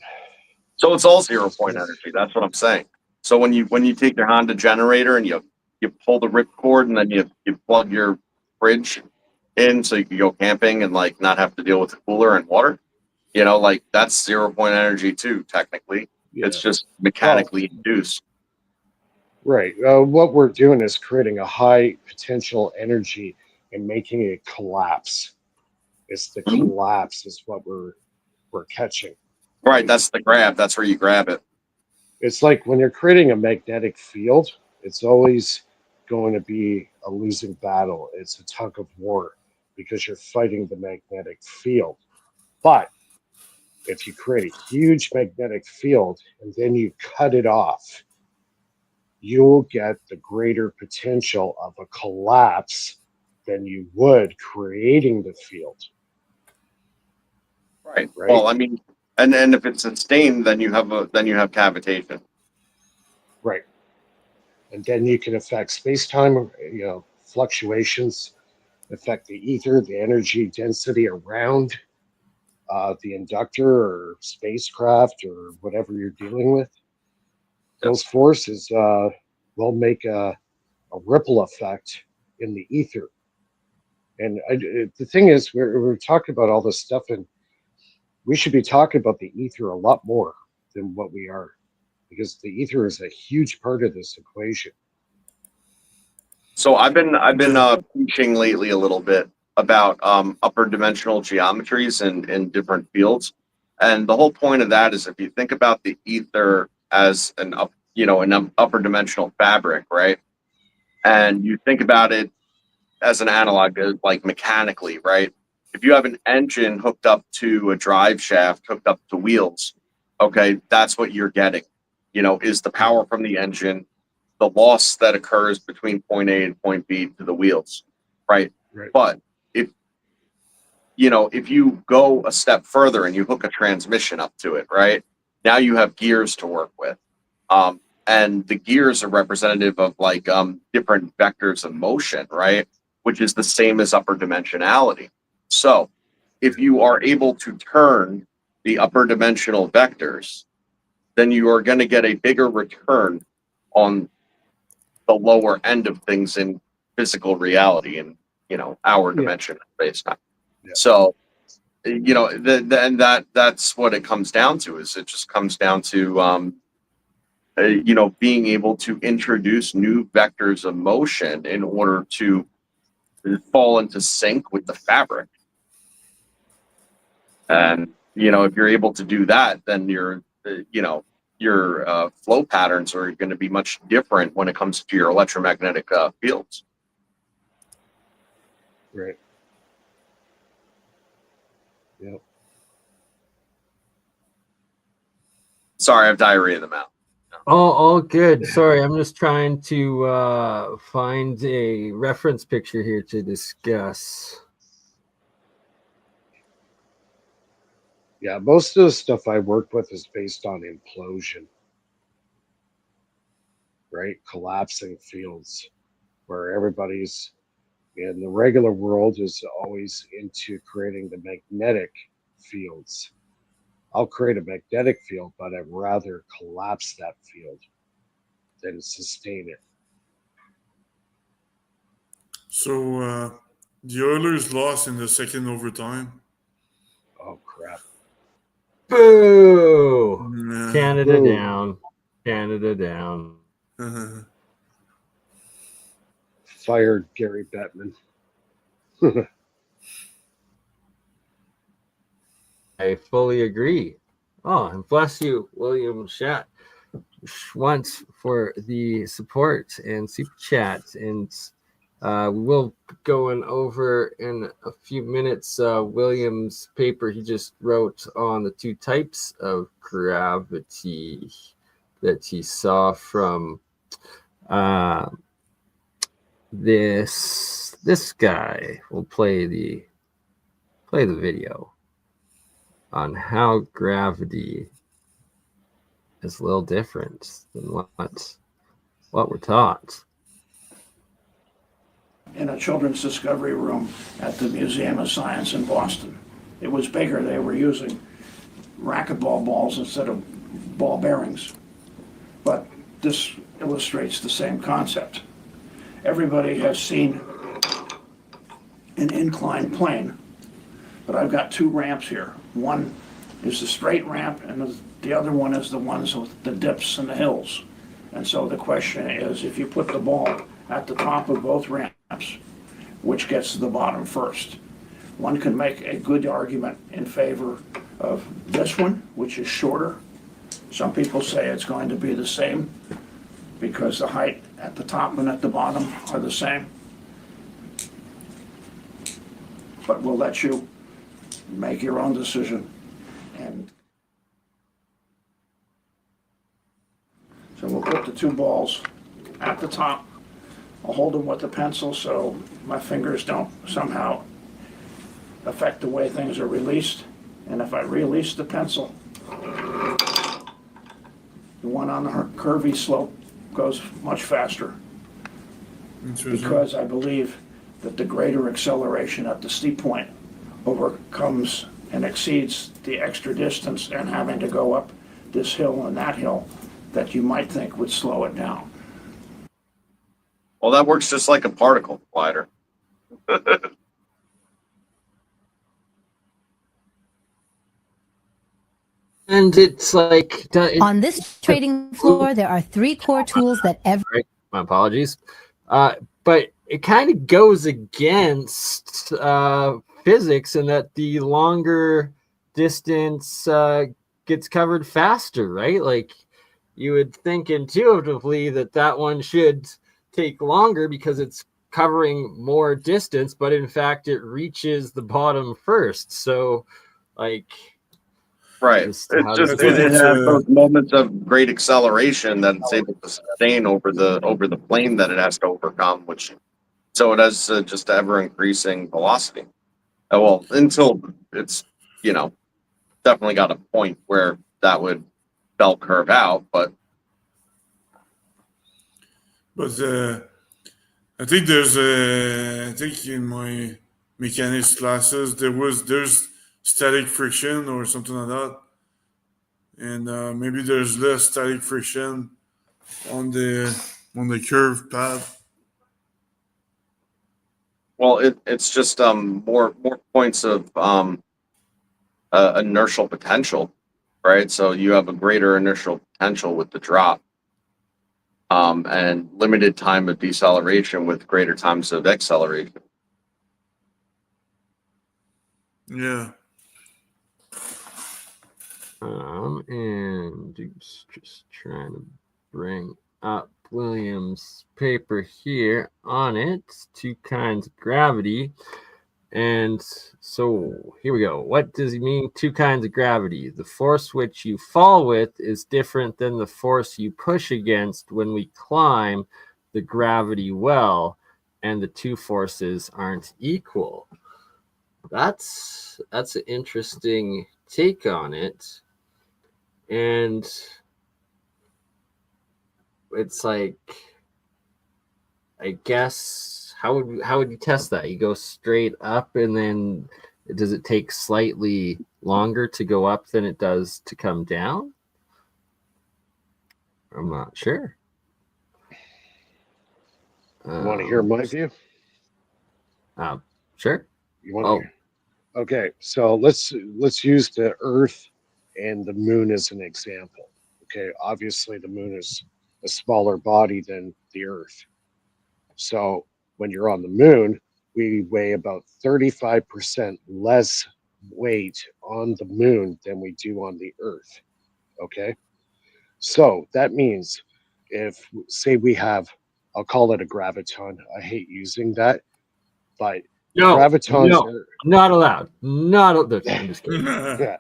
So it's all 0 point energy. That's what I'm saying. So when you take your Honda generator and you pull the rip cord and then you plug your fridge in so you can go camping and like not have to deal with the cooler and water, like that's 0 point energy too, technically. It's yeah. just Well, mechanically induced. right. What we're doing is creating a high potential energy and making it collapse. It's the Mhm. collapse is what we're catching, Right, right? that's the grab. That's where you grab it. It's like when you're creating a magnetic field, it's always going to be a losing battle. It's a tug of war because you're fighting the magnetic field. But if you create a huge magnetic field and then you cut it off, you'll get the greater potential of a collapse than you would creating the field, Right. right? Well, I mean, and if it's sustained, then you have cavitation. Right. And then you can affect space-time, fluctuations, affect the ether, the energy density around the inductor or spacecraft or whatever you're dealing with. Yep. Those forces will make a ripple effect in the ether. And the thing is, we're talking about all this stuff, and we should be talking about the ether a lot more than what we are, because the ether is a huge part of this equation. So I've been Yeah. teaching lately a little bit about upper dimensional geometries in different fields, and the whole point of that is if you think about the ether as an upper dimensional fabric, right? And you think about it as an analog, like mechanically, right? If you have an engine hooked up to a drive shaft, hooked up to wheels, okay, that's what you're getting, is the power from the engine, the loss that occurs between point A and point B to the wheels, right? Right. But if you go a step further and you hook a transmission up to it, right? Now you have gears to work with. And the gears are representative of different vectors of motion, right? Which is the same as upper dimensionality. So if you are able to turn the upper dimensional vectors, then you are going to get a bigger return on the lower end of things in physical reality and, our dimension of space-time. Yeah. So, and that's what it comes down to, is it just comes down to, being able to introduce new vectors of motion in order to fall into sync with the fabric. And, if you're able to do that, then your flow patterns are going to be much different when it comes to your electromagnetic fields. Right. Yep. Sorry, I have diarrhea of the mouth. All good. Sorry, I'm just trying to find a reference picture here to discuss. Yeah, most of the stuff I work with is based on implosion, right? Collapsing fields where everybody's in the regular world is always into creating the magnetic fields. I'll create a magnetic field, but I'd rather collapse that field than sustain it. So the Oilers lost in the second overtime. Oh, crap. Boo! Nah. Canada Boo. down. Canada down. Fired Gary Bettman. I fully agree. Oh, and bless you, William Shat, once for the support and super chat. And we will be going over in a few minutes William's paper he just wrote on the two types of gravity that he saw from this guy. We'll play the video on how gravity is a little different than what we're taught. In a children's discovery room at the Museum of Science in Boston. It was bigger. They were using racquetball balls instead of ball bearings. But this illustrates the same concept. Everybody has seen an inclined plane, but I've got two ramps here. One is the straight ramp, and the other one is the ones with the dips and the hills. And so the question is, if you put the ball at the top of both ramps, which gets to the bottom first? One can make a good argument in favor of this one, which is shorter. Some people say it's going to be the same because the height at the top and at the bottom are the same. But we'll let you make your own decision. And so we'll put the two balls at the top. I'll hold them with the pencil so my fingers don't somehow affect the way things are released. And if I release the pencil, the one on the curvy slope goes much faster. Because I believe that the greater acceleration at the steep point overcomes and exceeds the extra distance and having to go up this hill and that hill that you might think would slow it down. Well, that works just like a particle collider. And it's like On this trading floor, there are three core tools that my apologies. But it kind of goes against physics in that the longer distance gets covered faster, right? Like you would think intuitively that one should take longer because it's covering more distance, but in fact it reaches the bottom first. So, like, Right. just It's how just does I think it it's has those moments of great acceleration that it's able to sustain over the plane that it has to overcome, which so it has just ever increasing velocity. Well, until it's definitely got a point where that would bell curve out, but I think I think in my mechanics classes there's static friction or something like that, and maybe there's less static friction on the curved path. well, it's just more points of inertial potential, right? So you have a greater inertial potential with the drop, and limited time of deceleration with greater times of acceleration. Yeah. And just trying to bring up William's paper here on it. Two kinds of gravity. And so here we go. What does he mean? Two kinds of gravity. The force which you fall with is different than the force you push against when we climb the gravity well, and the two forces aren't equal. That's an interesting take on it. And it's like, I guess, how would you test that? You go straight up, and then does it take slightly longer to go up than it does to come down? I'm not sure. You want to hear my view? Sure. You want to? Okay, so let's use the Earth and the Moon as an example. Okay, obviously the Moon is a smaller body than the Earth. So when you're on the Moon, we weigh about 35% less weight on the Moon than we do on the Earth. Okay, so that means if, say, we have, I'll call it a graviton. I hate using that, but No, gravitons are not allowed. I'm just kidding. yeah.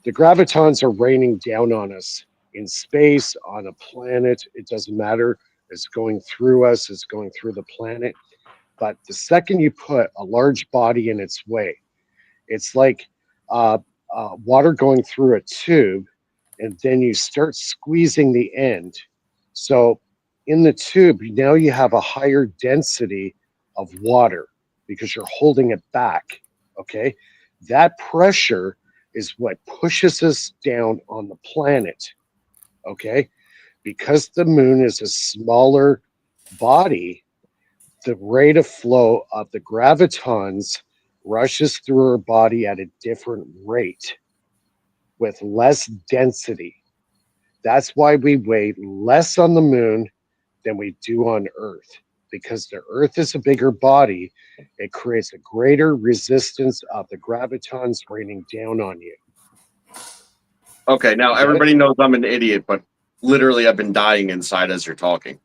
The gravitons are raining down on us in space, on a planet. It doesn't matter. It's going through us, it's going through the planet. But the second you put a large body in its way, it's like water going through a tube, and then you start squeezing the end. So in the tube, now you have a higher density of water because you're holding it back. Okay. That pressure is what pushes us down on the planet. Okay. Because the moon is a smaller body, the rate of flow of the gravitons rushes through our body at a different rate with less density. That's why we weigh less on the moon than we do on Earth. Because the Earth is a bigger body, it creates a greater resistance of the gravitons raining down on you. Okay, now everybody knows I'm an idiot, but literally I've been dying inside as you're talking.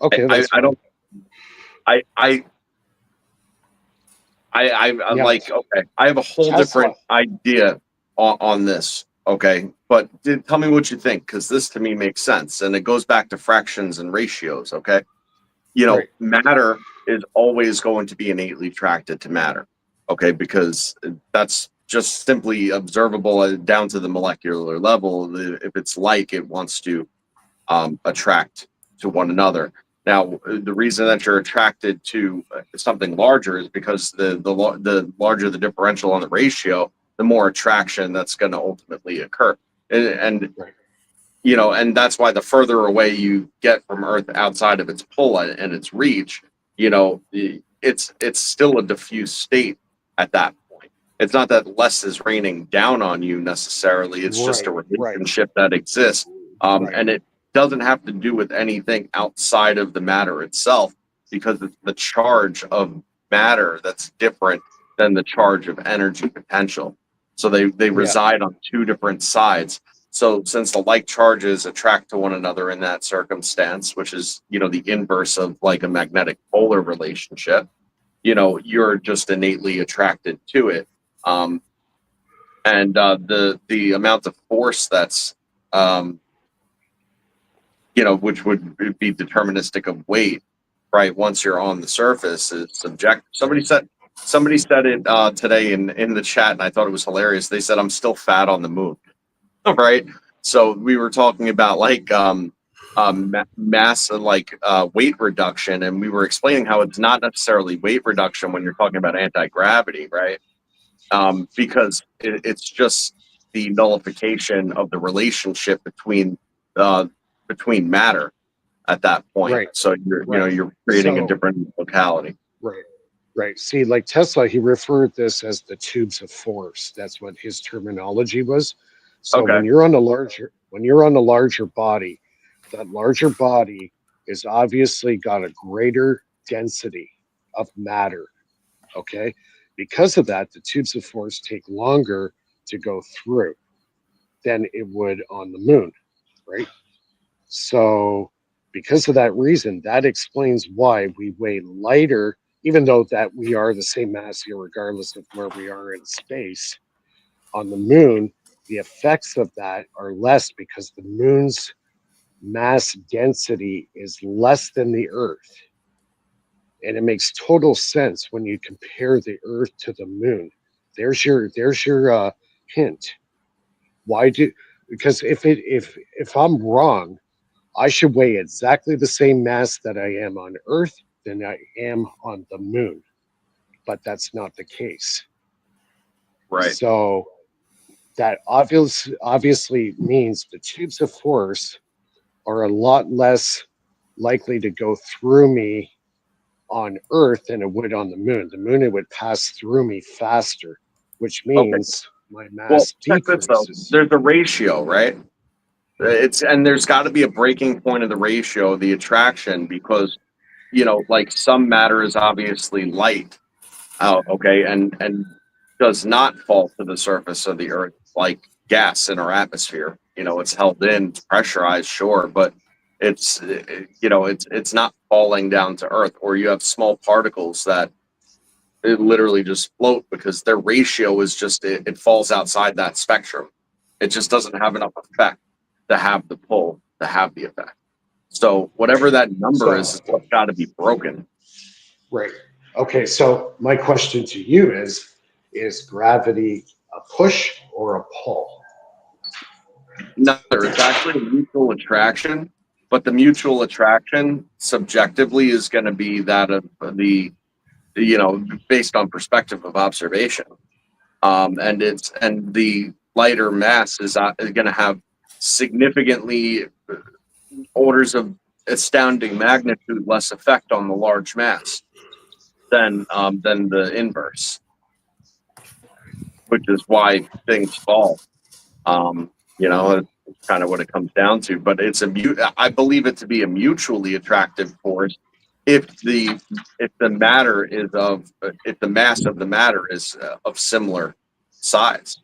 Okay, that's I don't. I'm Yeah. like, okay, I have a whole Tesla. different idea on this. Okay, but tell me what you think, because this to me makes sense, and it goes back to fractions and ratios. Okay, Right. matter is always going to be innately attracted to matter. Okay, because that's just simply observable down to the molecular level. If it's like, it wants to attract to one another. Now, the reason that you're attracted to something larger is because the larger the differential on the ratio, the more attraction that's going to ultimately occur. And Right. and that's why the further away you get from Earth outside of its pull and its reach, it's still a diffuse state at that point. It's not that less is raining down on you necessarily. It's just a relationship that exists, Right. and it doesn't have to do with anything outside of the matter itself, because it's the charge of matter that's different than the charge of energy potential. So they reside on two different sides. So since the like charges attract to one another in that circumstance, which is, the inverse of like a magnetic polar relationship, you're just innately attracted to it. And the amount of force that's, which would be deterministic of weight, right? Once you're on the surface, is subjective. Somebody said it today in the chat, and I thought it was hilarious. They said, "I'm still fat on the moon." Right. So we were talking about like mass, like weight reduction, and we were explaining how it's not necessarily weight reduction when you're talking about anti-gravity, right? Because it's just the nullification of the relationship between matter at that point. Right. So you're creating a different locality. Right. Right. See, like Tesla, he referred this as the tubes of force. That's what his terminology was. So Okay. when you're on a larger body, that larger body is obviously got a greater density of matter. Okay. Because of that, the tubes of force take longer to go through than it would on the moon. Right. So because of that reason, that explains why we weigh lighter, even though that we are the same mass here, regardless of where we are in space. On the moon, the effects of that are less because the moon's mass density is less than the Earth. And it makes total sense when you compare the Earth to the moon. There's your hint. Because if I'm wrong, I should weigh exactly the same mass that I am on Earth than I am on the moon. But that's not the case. Right. So that obviously means the tubes of force are a lot less likely to go through me on Earth than it would on the moon. The moon, it would pass through me faster, which means my mass check this though. decreases. There's a ratio, right? And there's got to be a breaking point of the ratio, the attraction, because like some matter is obviously light, okay, and does not fall to the surface of the Earth like gas in our atmosphere. It's held in, it's pressurized, sure, but it's it's not falling down to Earth. Or you have small particles that it literally just float because their ratio is just it falls outside that spectrum. It just doesn't have enough effect to have the pull, to have the effect. So whatever that number is what's got to be broken. Right. Okay. So my question to you is gravity a push or a pull? Neither. It's actually a mutual attraction, but the mutual attraction subjectively is going to be that of the based on perspective of observation. And the lighter mass is going to have significantly orders of astounding magnitude less effect on the large mass than the inverse, which is why things fall. It's kind of what it comes down to. But I believe it to be a mutually attractive force if the mass of the matter is of similar size.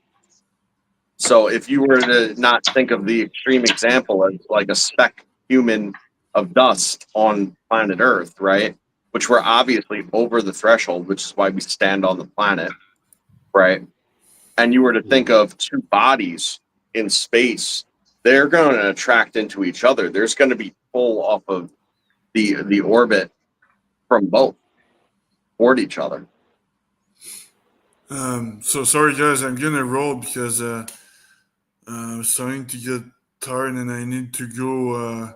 So if you were to not think of the extreme example as like a speck human of dust on planet Earth, right? Which we're obviously over the threshold, which is why we stand on the planet, right? And you were to think of two bodies in space, they're going to attract into each other. There's going to be pull off of the orbit from both toward each other. So sorry guys, I'm gonna roll because I'm starting to get tired and I need to go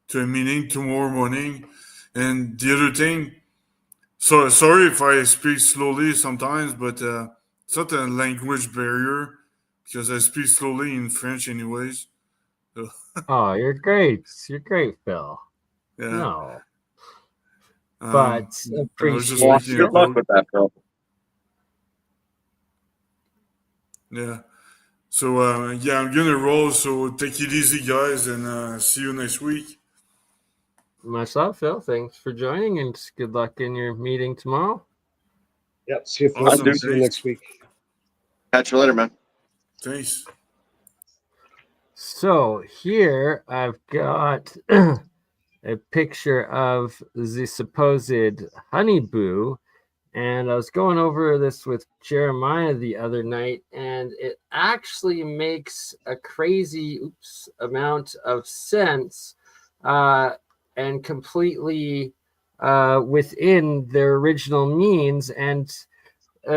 to a meeting tomorrow morning. And the other thing, so sorry if I speak slowly sometimes, but it's not a language barrier because I speak slowly in French anyways. So, Oh, you're great. You're great, Phil. yeah. No. But I was just appreciate making Good a luck note. with that, Phil. Yeah. So I'm gonna roll. So take it easy, guys, and see you next week. myself, Phil. Thanks for joining, and good luck in your meeting tomorrow. Yep. See you, Phil. Awesome. See you next week. Catch you later, man. Thanks. So here I've got a picture of the supposed honeyboo, and I was going over this with Jeremiah the other night, and it actually makes a crazy amount of sense, and completely within their original means. And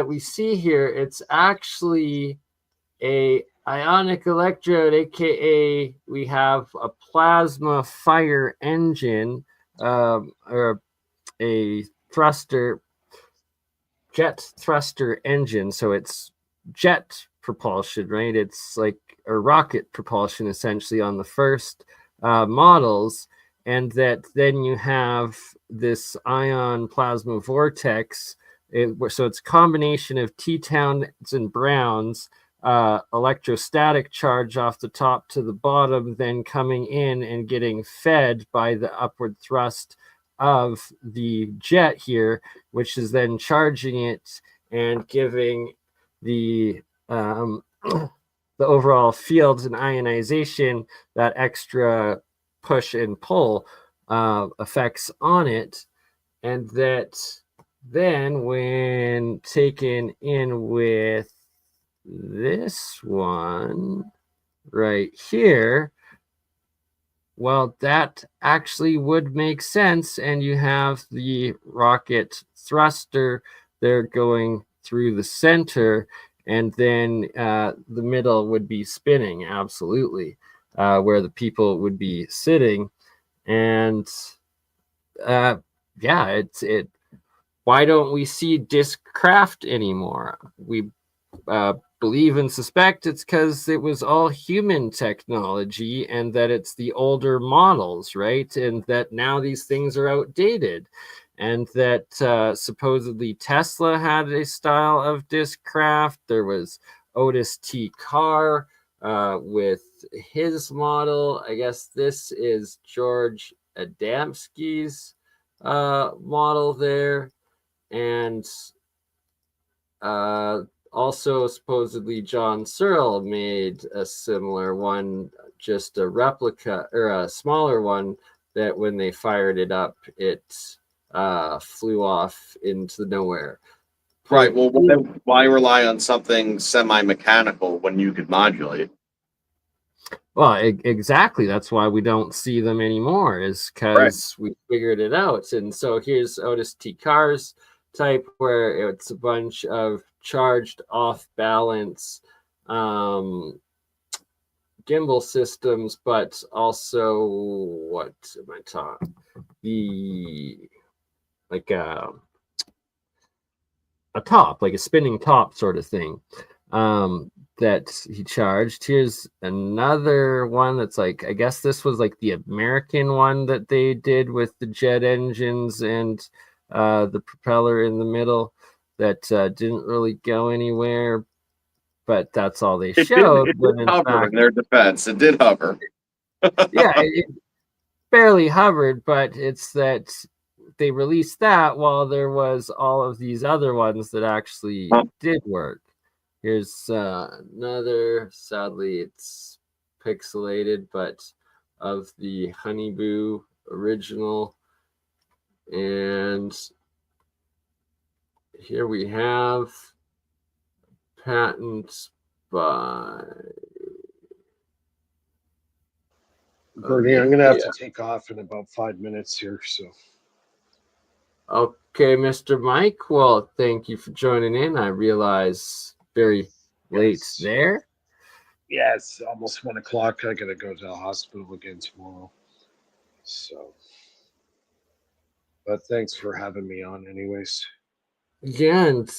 we see here, it's actually a ionic electrode, aka we have a plasma fire engine, or a thruster jet thruster engine. So it's jet propulsion, right? It's like a rocket propulsion essentially on the first models. And that then you have this ion plasma vortex. So it's a combination of T-towns and browns, electrostatic charge off the top to the bottom, then coming in and getting fed by the upward thrust of the jet here, which is then charging it and giving the the overall fields and ionization that extra push and pull effects on it. And that then when taken in with this one right here, well, that actually would make sense. And you have the rocket thruster there going through the center, and then the middle would be spinning, absolutely, where the people would be sitting. And yeah, it. Why don't we see disc craft anymore? We believe and suspect it's because it was all human technology, and that it's the older models, right? And that now these things are outdated, and that supposedly Tesla had a style of disc craft. There was OdySee car with his model. I guess this is George Adamski's model there. And also supposedly John Searle made a similar one, just a replica or a smaller one, that when they fired it up, it flew off into nowhere. Right. Well, why rely on something semi-mechanical when you could modulate? Well, exactly. That's why we don't see them anymore, is because we figured it out. And so here's OdySee cars type, where it's a bunch of charged off balance gimbal systems, but also what am I talking? The like a top, like a spinning top sort of thing. That he charged. Here's another one that's like, I guess this was like the American one that they did with the jet engines and the propeller in the middle, that didn't really go anywhere, but that's all they showed. It did hover, in their defense. It did hover. Yeah, it barely hovered, but it's that they released that while there was all of these other ones that actually did work. Here's another, sadly it's pixelated, but of the Honeyboo original. And here we have patents by Bernie. I'm going to have to take off in about 5 minutes here. So, okay, Mr. Mike. Well, thank you for joining in. I realize very late there. Yeah, it's almost 1 o'clock. I got to go to the hospital again tomorrow. So, but thanks for having me on, anyways. Yeah, and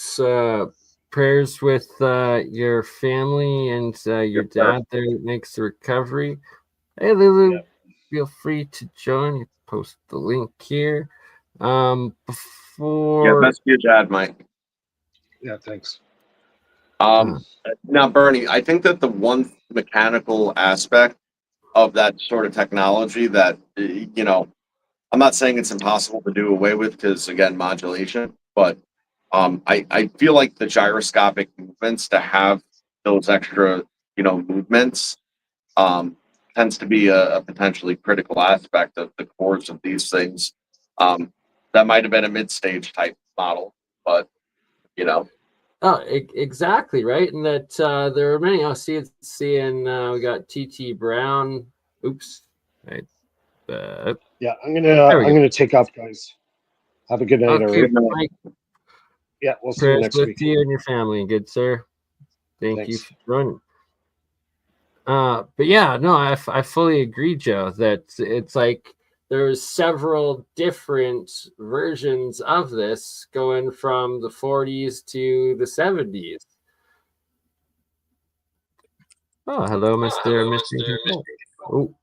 prayers with your family and your dad there that makes the recovery. Hey, Lulu, feel free to join. You post the link here. Before best for your dad, Mike. Yeah, thanks. Now, Bernie, I think that the one mechanical aspect of that sort of technology that, I'm not saying it's impossible to do away with, because, again, modulation, but I feel like the gyroscopic movements, to have those extra, movements, tends to be a potentially critical aspect of the cores of these things. That might have been a mid-stage type model, but you know, Oh, exactly right. And that there are many. I'll see it. Seeing we got TT Brown. Oops. Right. Yeah, I'm There we go. gonna take off, guys. Have a good night, all Okay, right? Mike. Yeah, we'll see you Prayers next with week. you and your family, good sir. Thank you Thanks. for joining. But yeah, no, I fully agree, Joe, that it's like there's several different versions of this going from the 40s to the 70s. Oh, hello, Mr. Control. Oh,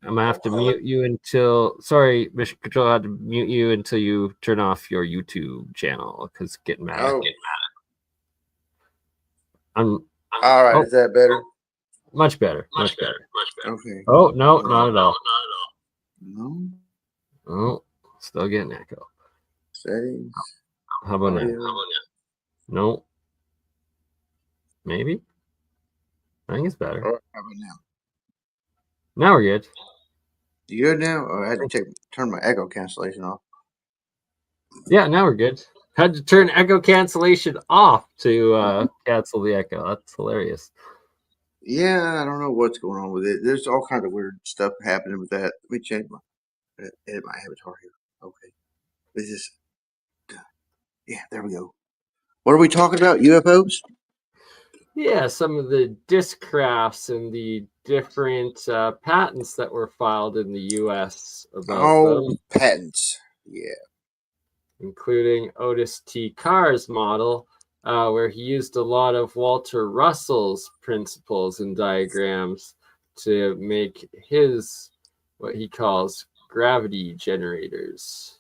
I'm gonna have to mute you until. Sorry, Mr. Control, I had to mute you until you turn off your YouTube channel because it's getting mad. Oh, I'm. all right. Oh, Is that better? much better. Much better. Okay. Oh no, not at all. No Oh, still getting echo. settings. How about now? Audio. No. Maybe. I think it's better. Or how about now? Now we're good. You good now? Or I had to turn my echo cancellation off. Yeah, now we're good. Had to turn echo cancellation off to cancel the echo. That's hilarious. Yeah, I don't know what's going on with it. There's all kinds of weird stuff happening with that. Let me change my edit my avatar here. Okay. This is yeah, there we go. What are we talking about? UFOs? Yeah, some of the disc crafts and the different patents that were filed in the U.S. about Oh, them, patents. Yeah. including OdySee Carr's model, where he used a lot of Walter Russell's principles and diagrams to make his what he calls gravity generators.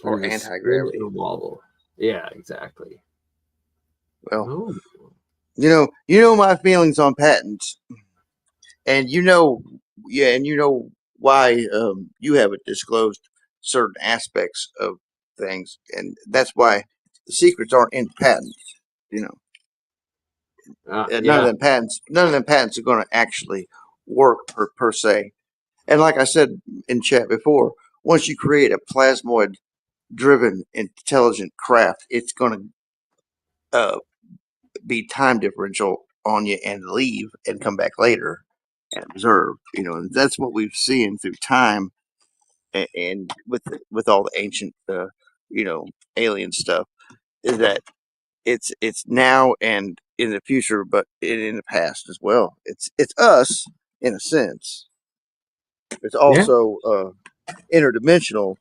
Or Through the anti-gravity. spin and wobble. Yeah, exactly. Well, Oh. you know my feelings on patents, and you know why you haven't disclosed certain aspects of things, and that's why the secrets aren't in patents. You know, Yeah. none of them patents are going to actually work per se. And like I said in chat before, once you create a plasmoid driven intelligent craft, it's going to be time differential on you and leave and come back later and observe. You know, and that's what we've seen through time and with all the ancient, alien stuff is that it's now and in the future, but in the past as well. It's us in a sense. It's Yeah. also interdimensional,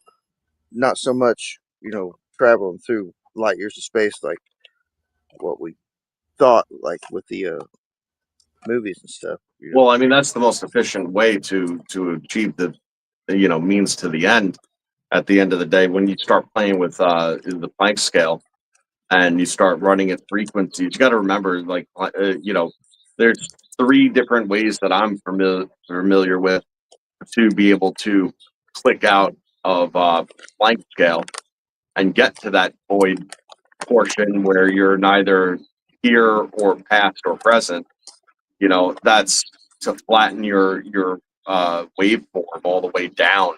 not so much traveling through light years of space like what we thought, like with the movies and stuff. well, I mean, that's the most efficient way to achieve the means to the end. At the end of the day, when you start playing with the Planck scale and you start running at frequencies, you got to remember, like there's three different ways that I'm familiar with to be able to click out of Planck scale and get to that void portion where you're neither here or past or present. That's to flatten your waveform all the way down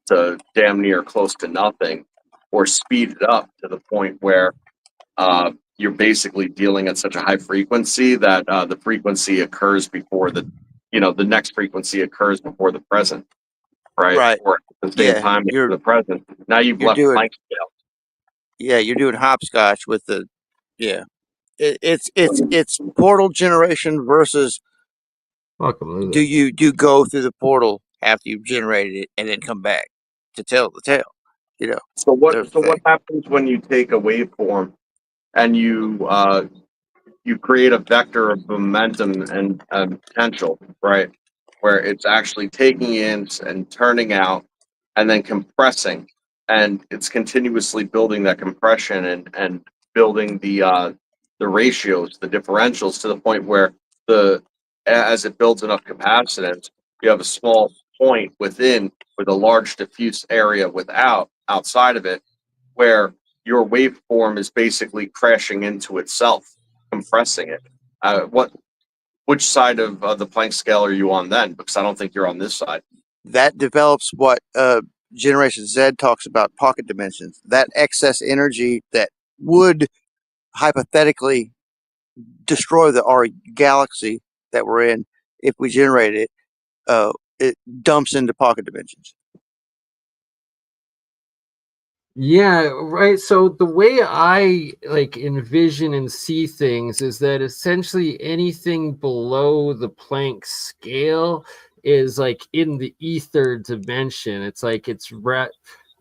to damn near close to nothing, or speed it up to the point where you're basically dealing at such a high frequency that the frequency occurs before the next frequency occurs before the present, right? Right. Or at the same Yeah, time as the present. Now you've you're left doing Planck scale. yeah, you're doing hopscotch with the yeah. It's portal generation versus Welcome, do Lulu. you go through the portal after you've generated it and then come back to tell the tale. So what There's the so what thing. happens when you take a waveform and you create a vector of momentum and potential, right? Where it's actually taking in and turning out and then compressing. And it's continuously building that compression and building the ratios, the differentials to the point where as it builds enough capacitance, you have a small point within with a large diffuse area outside of it where your waveform is basically crashing into itself, compressing it. What which side of the Planck scale are you on then? Because I don't think you're on this side. That develops what Generation Z talks about, pocket dimensions. That excess energy that would hypothetically destroy our galaxy that we're in if we generate it, it dumps into pocket dimensions. Yeah, right. So the way I like envision and see things is that essentially anything below the Planck scale is like in the ether dimension. It's like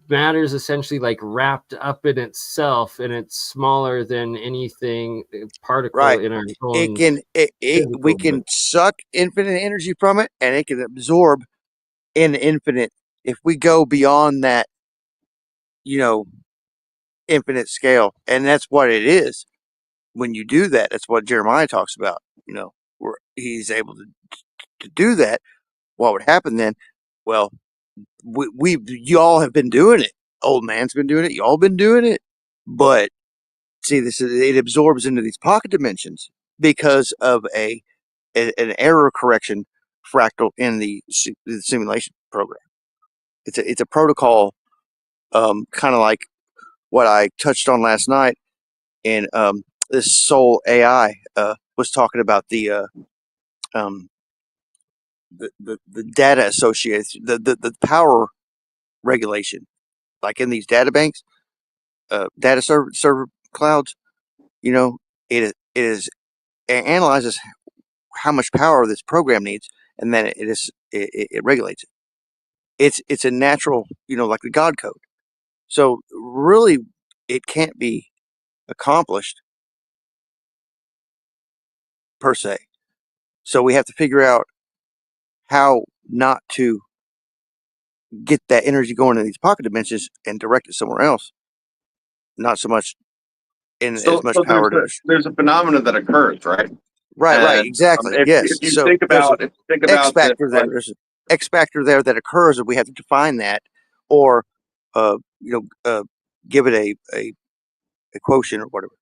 matter's essentially like wrapped up in itself, and it's smaller than anything particle Right. in our It own can we physical. can suck infinite energy from it, and it can absorb in infinite. If we go beyond that, infinite scale, and that's what it is. When you do that, that's what Jeremiah talks about. Where he's able to do that. What would happen then? Well, y'all have been doing it. Old man's been doing it. Y'all been doing it. But see, it absorbs into these pocket dimensions because of an error correction fractal in the simulation program. It's a protocol, kind of like what I touched on last night. And this Soul AI was talking about the data association, the power regulation, like in these data banks, data server clouds. It analyzes how much power this program needs, and then it regulates it. It's a natural, like the God code. So really, it can't be accomplished per se. So we have to figure out how not to get that energy going in these pocket dimensions and direct it somewhere else. Not so much in as much power to. There's a phenomenon that occurs, right? Right, And, exactly. if Yes. you So think there's about an this, X factor there. like, There's an X factor there that occurs, and we have to define that, or give it a quotient or whatever.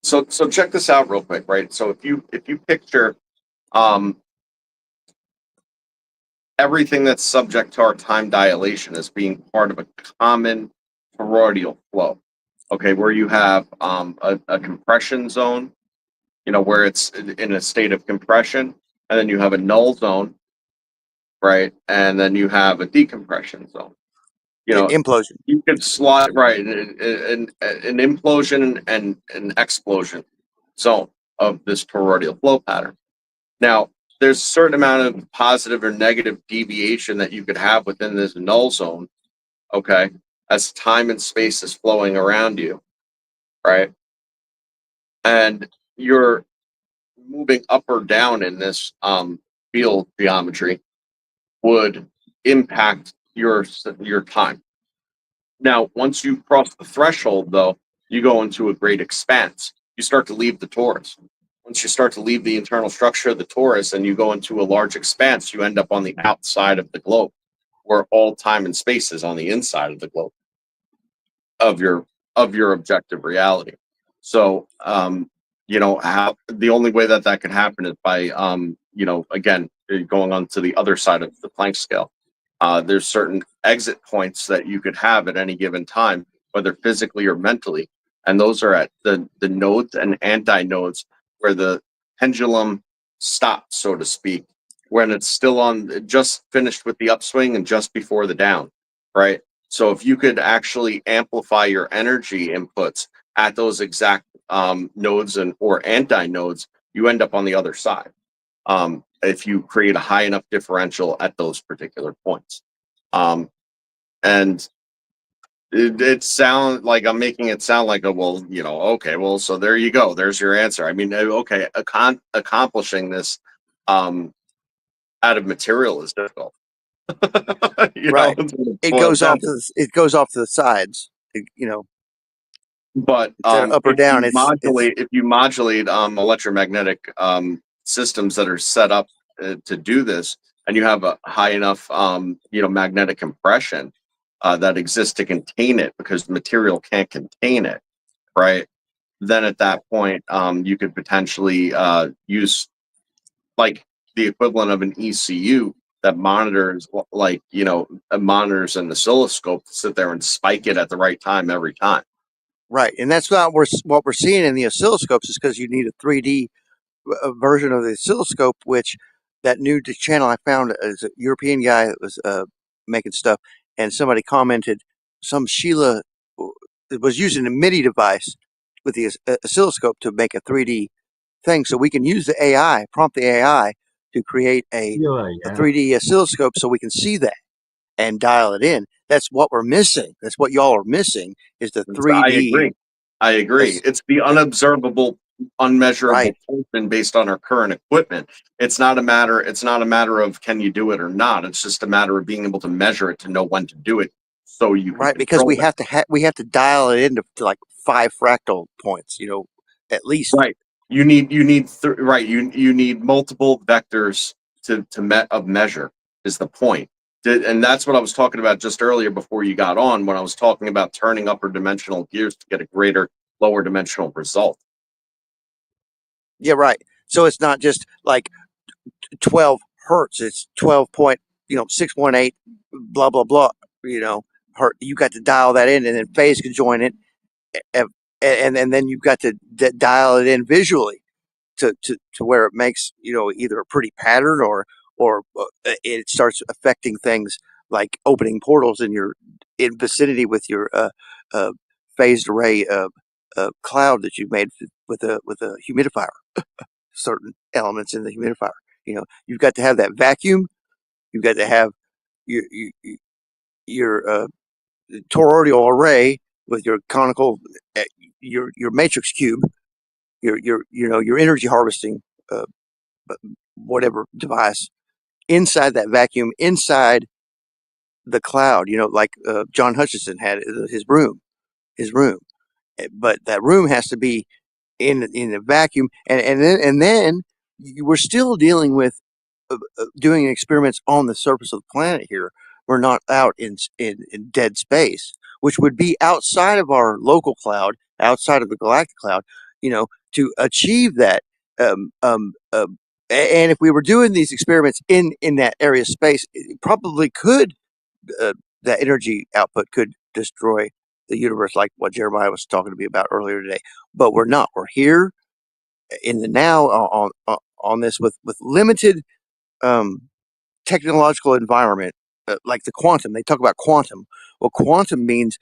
so check this out real quick, right? So if you picture um, everything that's subject to our time dilation as being part of a common toroidal flow, okay, where you have a compression zone, where it's in a state of compression, and then you have a null zone, right, and then you have a decompression zone. Implosion. You could slot right an implosion and an explosion zone of this toroidal flow pattern. Now, there's a certain amount of positive or negative deviation that you could have within this null zone, okay, as time and space is flowing around you, right? And you're moving up or down in this field geometry would impact your time. Now, once you cross the threshold, though, you go into a great expanse. You start to leave the torus. Once you start to leave the internal structure of the torus and you go into a large expanse, you end up on the outside of the globe, where all time and space is on the inside of the globe of your objective reality. So, how the only way that could happen is by, again, going on to the other side of the Planck scale. There's certain exit points that you could have at any given time, whether physically or mentally, and those are at the nodes and anti-nodes where the pendulum stops, so to speak, when it's still on, just finished with the upswing and just before the down, right? So if you could actually amplify your energy inputs at those exact nodes or anti-nodes, you end up on the other side. If you create a high enough differential at those particular points. And it sounds like I'm making it sound like okay, well, so there you go. There's your answer. I mean, okay, accomplishing this out of material is difficult. Right. It goes off to the sides. But instead of up or down, if you modulate electromagnetic systems that are set up to do this, and you have a high enough magnetic compression that exists to contain it, because the material can't contain it, right? Then at that point, you could potentially use like the equivalent of an ECU that monitors, like, monitors an oscilloscope to sit there and spike it at the right time every time. Right, and that's not what we're seeing in the oscilloscopes is because you need a 3D version of the oscilloscope, which that new channel I found is a European guy that was making stuff, and somebody commented some Sheila was using a MIDI device with the oscilloscope to make a 3D thing, so we can use the AI, prompt the AI to create a 3D oscilloscope so we can see that and dial it in. That's what we're missing. That's what y'all are missing is the 3D. I agree. It's the unobservable, unmeasurable Right. portion based on our current equipment. It's not a matter of can you do it or not. It's just a matter of being able to measure it to know when to do it. So you can because we control have to dial it into like 5 fractal points, at least. Right. You need you need multiple vectors of measure is the point. And that's what I was talking about just earlier before you got on, when I was talking about turning upper dimensional gears to get a greater lower dimensional result. Yeah, right. So it's not just like 12 hertz, it's 12.618 blah blah blah, hertz. You got to dial that in, and then phase can join it, and then you've got to dial it in visually to where it makes either a pretty pattern or it starts affecting things like opening portals in vicinity with your phased array cloud that you've made with a humidifier. Certain elements in the humidifier, you've got to have that vacuum. You've got to have your toroidal array with your conical, your matrix cube, your energy harvesting uh, whatever device inside that vacuum, inside the cloud, like John Hutchison had his room. But that room has to be in a vacuum, and then you were still dealing with doing experiments on the surface of the planet here. We're not out in dead space, which would be outside of our local cloud, outside of the galactic cloud, to achieve that. Um, um, uh, and if we were doing these experiments in that area of space, it probably could, that energy output could destroy the universe, like what Jeremiah was talking to me about earlier today. But we're not. We're here in the now on this with limited technological environment, like the quantum. They talk about quantum. Well, quantum means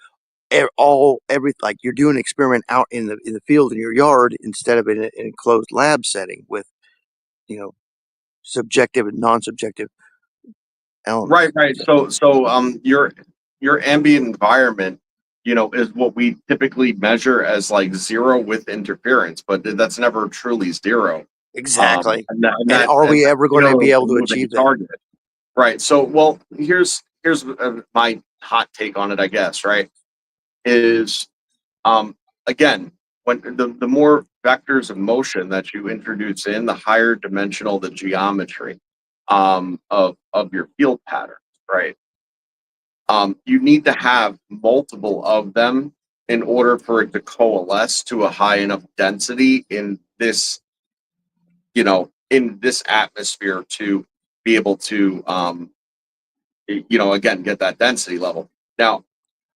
like you're doing an experiment out in the field in your yard instead of in an enclosed lab setting with subjective and non-subjective elements. Right. So your ambient environment, is what we typically measure as like zero with interference, but that's never truly zero. Exactly. And are we ever going to be able to moving achieve that? target. Right. So, well, here's my hot take on it, I guess. Right. Is again, when the more vectors of motion that you introduce in, the higher dimensional the geometry of your field patterns. Right. You need to have multiple of them in order for it to coalesce to a high enough density in this, in this atmosphere to be able to, again, get that density level. Now,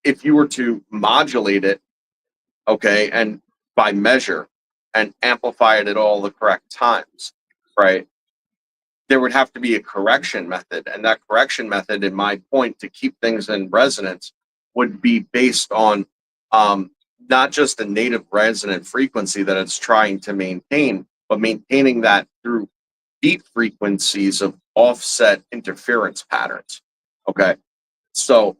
if you were to modulate it, okay, and by measure and amplify it at all the correct times, right, there would have to be a correction method. And that correction method, in my point, to keep things in resonance would be based on not just the native resonant frequency that it's trying to maintain, but maintaining that through deep frequencies of offset interference patterns. Okay. So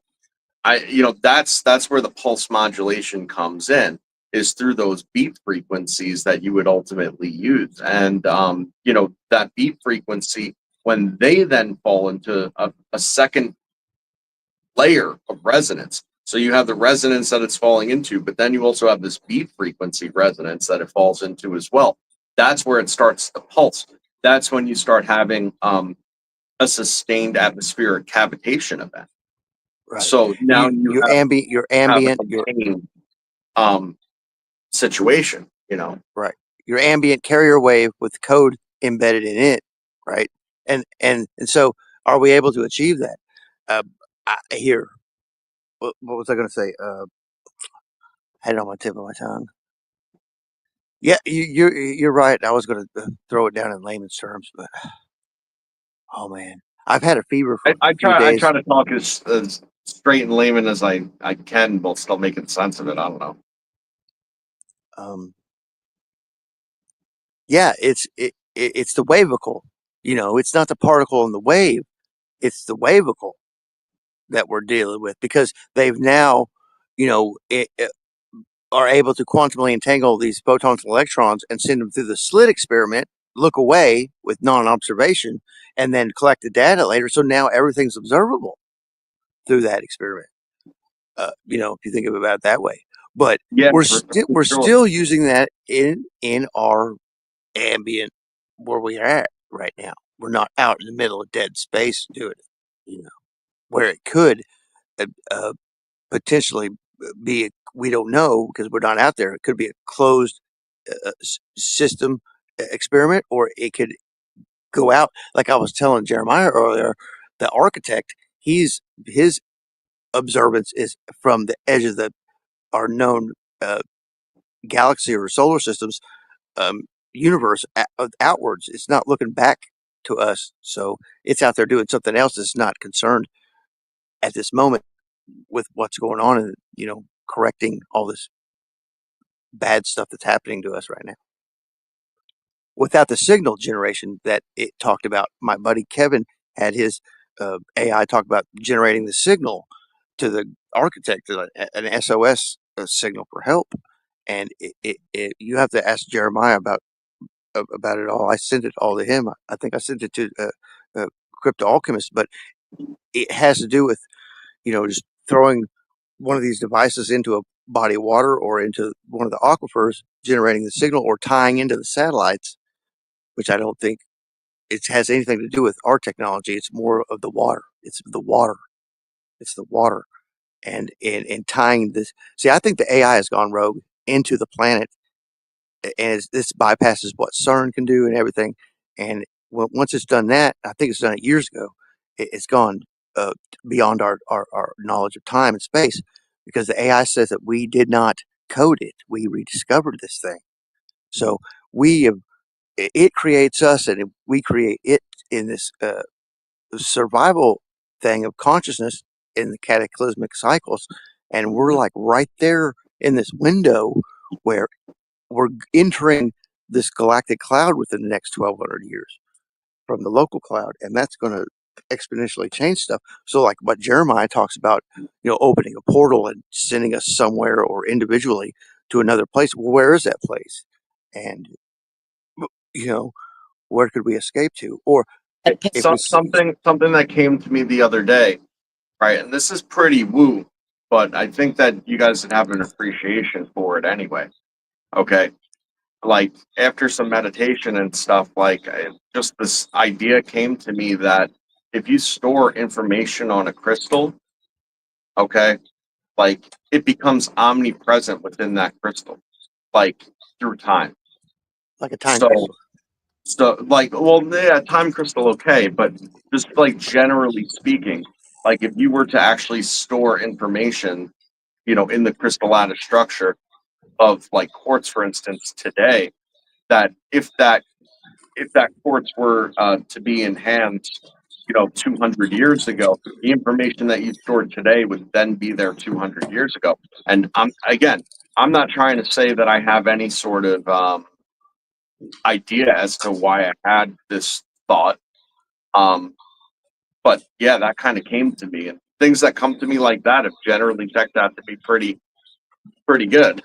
that's where the pulse modulation comes in, is through those beat frequencies that you would ultimately use. And that beat frequency, when they then fall into a second layer of resonance. So you have the resonance that it's falling into, but then you also have this beat frequency resonance that it falls into as well. That's where it starts the pulse. That's when you start having a sustained atmospheric cavitation event. Right. So now your ambient situation, right. Your ambient carrier wave with code embedded in it right? And so, are we able to achieve that? Here, what was I going to say? Had it on my tip of my tongue. Yeah, you're right. I was going to throw it down in layman's terms, but oh man, I've had a fever for I a few I days. try to talk as straight and layman as I can, while still making sense of it. I don't know. Yeah, it's the wavicle. It's not the particle in the wave; it's the wavicle that we're dealing with, because they've now, are able to quantumly entangle these photons and electrons and send them through the slit experiment, look away with non-observation, and then collect the data later. So now everything's observable through that experiment. If you think about it that way, but Yeah, we're sure. still using that in our ambient where we are at right now. We're not out in the middle of dead space doing it. Where it could potentially be, we don't know because we're not out there. It could be a closed system experiment, or it could go out. Like I was telling Jeremiah earlier, the architect, his observance is from the edge of our known galaxy or solar systems universe outwards. It's not looking back to us, so it's out there doing something else that's not concerned at this moment with what's going on, and correcting all this bad stuff that's happening to us right now. Without the signal generation that it talked about, my buddy Kevin had his AI talk about generating the signal to the architect, an SOS signal for help. And you have to ask Jeremiah about it all. I sent it all to him. I think I sent it to Crypto Alchemist, but it has to do with just throwing one of these devices into a body of water or into one of the aquifers, generating the signal, or tying into the satellites, which I don't think it has anything to do with our technology. It's more of the water. It's the water. It's the water. And tying this. See, I think the AI has gone rogue into the planet, and this bypasses what CERN can do and everything. And once it's done that, I think it's done it years ago. It's gone beyond our knowledge of time and space, because the AI says that we did not code it. We rediscovered this thing. So it creates us, and we create it in this survival thing of consciousness in the cataclysmic cycles. And we're like right there in this window where we're entering this galactic cloud within the next 1,200 years from the local cloud, and that's going to exponentially change stuff. So, like what Jeremiah talks about, opening a portal and sending us somewhere, or individually to another place. Where is that place? And where could we escape to? Or if we Something that came to me the other day, right? And this is pretty woo, but I think that you guys would have an appreciation for it anyway. Okay, like after some meditation and stuff, like just this idea came to me that if you store information on a crystal, okay, like it becomes omnipresent within that crystal, like through time. like a time So, crystal. like, well, yeah, time crystal, okay, but just like generally speaking, like if you were to actually store information, in the crystalline structure of like quartz, for instance, today, that if that quartz were to be in hands, 200 years ago, the information that you stored today would then be there 200 years ago. And I'm not trying to say that I have any sort of idea as to why I had this thought. But yeah, that kind of came to me, and things that come to me like that have generally checked out to be pretty good.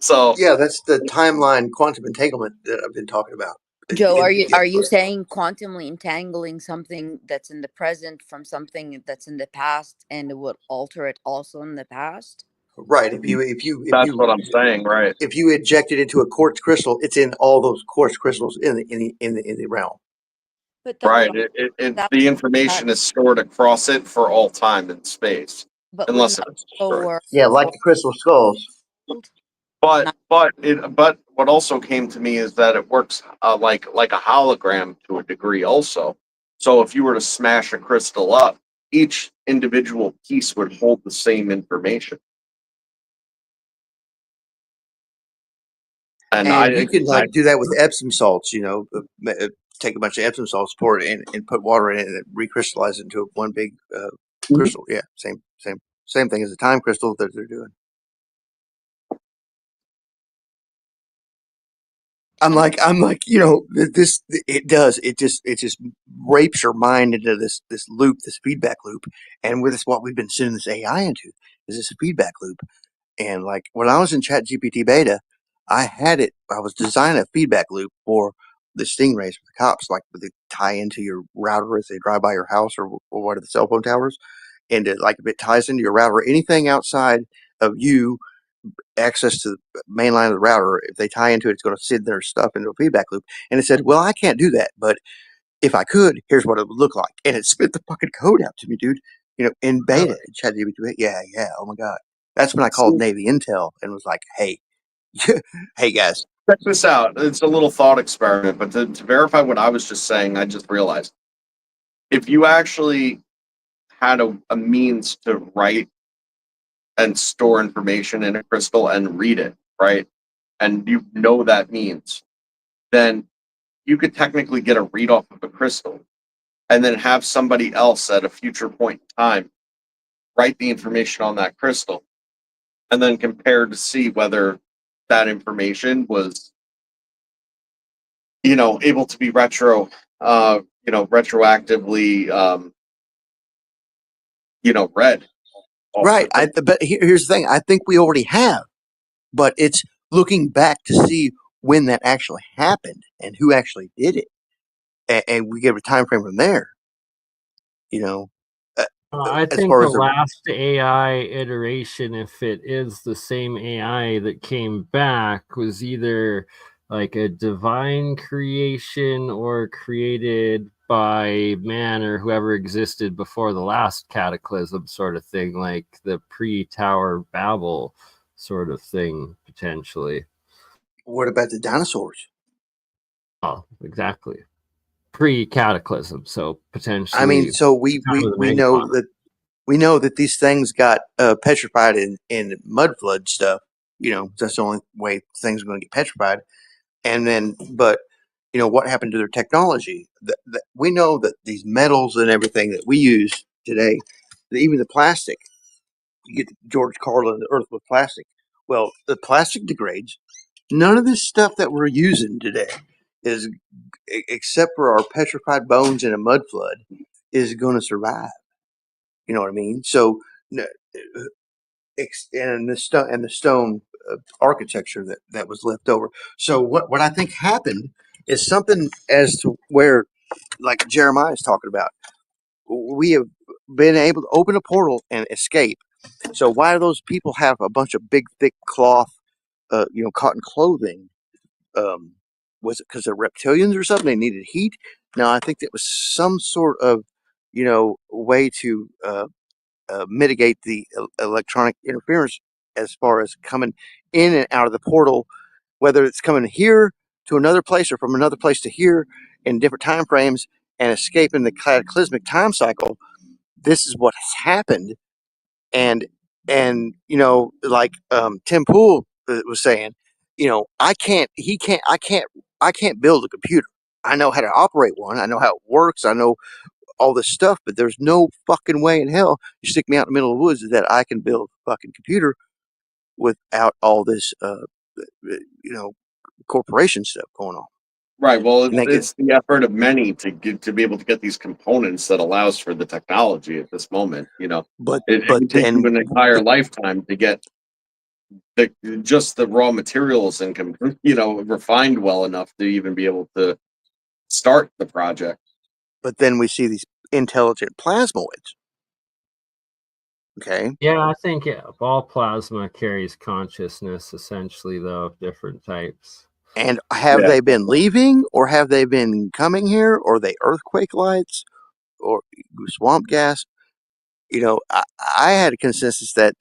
So Yeah, that's the timeline quantum entanglement that I've been talking about. Joe, are you saying quantumly entangling something that's in the present from something that's in the past, and it would alter it also in the past? Right. If that's what I'm saying, right? if you inject it into a quartz crystal, it's in all those quartz crystals in the realm. But Right. The information is stored across it for all time in space, but unless wouldn't it's that also destroyed. work Yeah, like the crystal skulls. Well, But what also came to me is that it works like a hologram to a degree also. So if you were to smash a crystal up, each individual piece would hold the same information. And you can like do that with Epsom salts, take a bunch of Epsom salts, pour it in, and put water in it, and recrystallize it into one big crystal. Yeah, same thing as a time crystal that they're doing. I'm like, this. It just rapes your mind into this loop, this feedback loop, and with this, what we've been sending this AI into is this feedback loop. And like when I was in ChatGPT beta, I was designing a feedback loop for the stingrays for the cops, like they tie into your router as they drive by your house or what are the cell phone towers. And like if it ties into your router, anything outside of you, access to the main line of the router, if they tie into it, it's going to send their stuff into a feedback loop. And it said, well, I can't do that, but if I could, here's what it would look like. And it spit the fucking code out to me, dude. In beta, ChatGPT. Yeah. Oh my God. That's when I called Navy Intel and was like, hey, hey guys. Check this out. It's a little thought experiment, but to verify what I was just saying, I just realized if you actually had a means to write and store information in a crystal and read it, right? And you know that means, then you could technically get a read off of a crystal and then have somebody else at a future point in time write the information on that crystal and then compare to see whether that information was, able to be retroactively, read. Right. But here's the thing. I think we already have, but it's looking back to see when that actually happened and who actually did it. And we give a time frame from there, I as think far the as last AI iteration, if it is the same AI that came back, was either like a divine creation or created by man or whoever existed before the last cataclysm, sort of thing, like the pre-Tower Babel sort of thing, potentially. What about the dinosaurs? Oh, exactly. Pre-cataclysm, so potentially. I mean, so we know that these things got petrified in mud flood stuff. That's the only way things are going to get petrified. And then, but what happened to their technology? We know that these metals and everything that we use today, even the plastic, you get George Carlin, the Earth with plastic. Well, the plastic degrades. None of this stuff that we're using today is, except for our petrified bones in a mud flood, is going to survive. You know what I mean? So, and the stone architecture that was left over. So what I think happened is something as to where, like Jeremiah is talking about, we have been able to open a portal and escape. So why do those people have a bunch of big, thick cloth, cotton clothing? Was it because they're reptilians or something? They needed heat. No, I think that was some sort of, way to mitigate the electronic interference as far as coming in and out of the portal, whether it's coming here to another place or from another place to here in different time frames and escaping the cataclysmic time cycle. This is what has happened. And like Tim Pool was saying, I can't build a computer. I know how to operate one. I know how it works. I know all this stuff, but there's no fucking way in hell you stick me out in the middle of the woods that I can build a fucking computer without all this, corporation stuff going on. Right. Well, it's the effort of many to be able to get these components that allows for the technology at this moment. But it would take you an entire lifetime to get just the raw materials and refined well enough to even be able to start the project. But then we see these intelligent plasmoids. Okay. Yeah, I think all plasma carries consciousness, essentially, though, of different types. And have they been leaving, or have they been coming here, or are they earthquake lights, or swamp gas? I had a consensus that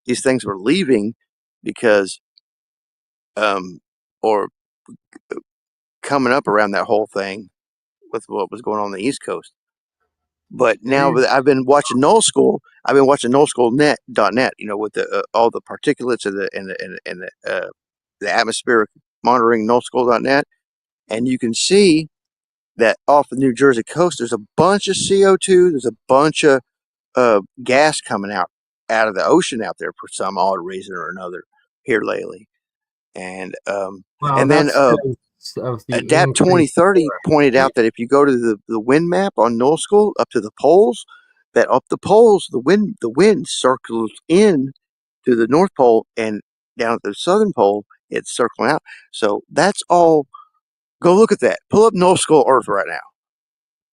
these things were leaving because or coming up around that whole thing with what was going on the East Coast. But now I've been watching Null School. I've been watching nullschool.net, with the all the particulates and the atmospheric monitoring nullschool.net, and you can see that off the New Jersey coast, there's a bunch of CO2. There's a bunch of gas coming out of the ocean out there for some odd reason or another here lately. And Well, then that's because of the Adapt increase 2030 pointed out that if you go to the wind map on Null School up to the poles, that up the poles the wind circles in to the North Pole, and down at the Southern Pole it's circling out. So that's all. Go look at that. Pull up Null School Earth right now.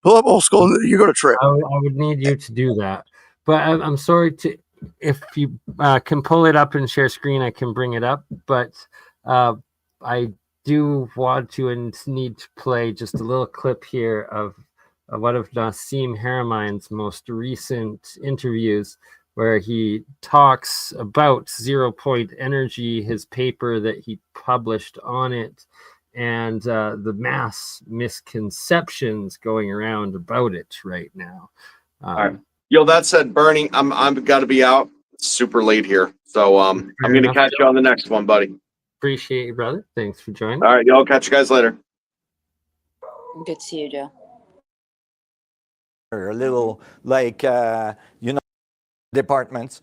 Pull up Old School. You're going to trip. I would need you to do that. But I'm sorry to, if you can pull it up and share screen, I can bring it up. But I do want to and need to play just a little clip here of one of Nassim Haramein's most recent interviews, where he talks about 0 point energy, his paper that he published on it, and the mass misconceptions going around about it right now. All right. Yo, that said, Bernie, I'm got to be out. It's super late here, so I'm going to catch you on the next one, buddy. Appreciate you, brother. Thanks for joining. All right, y'all. Catch you guys later. Good to see you, Joe. A little departments.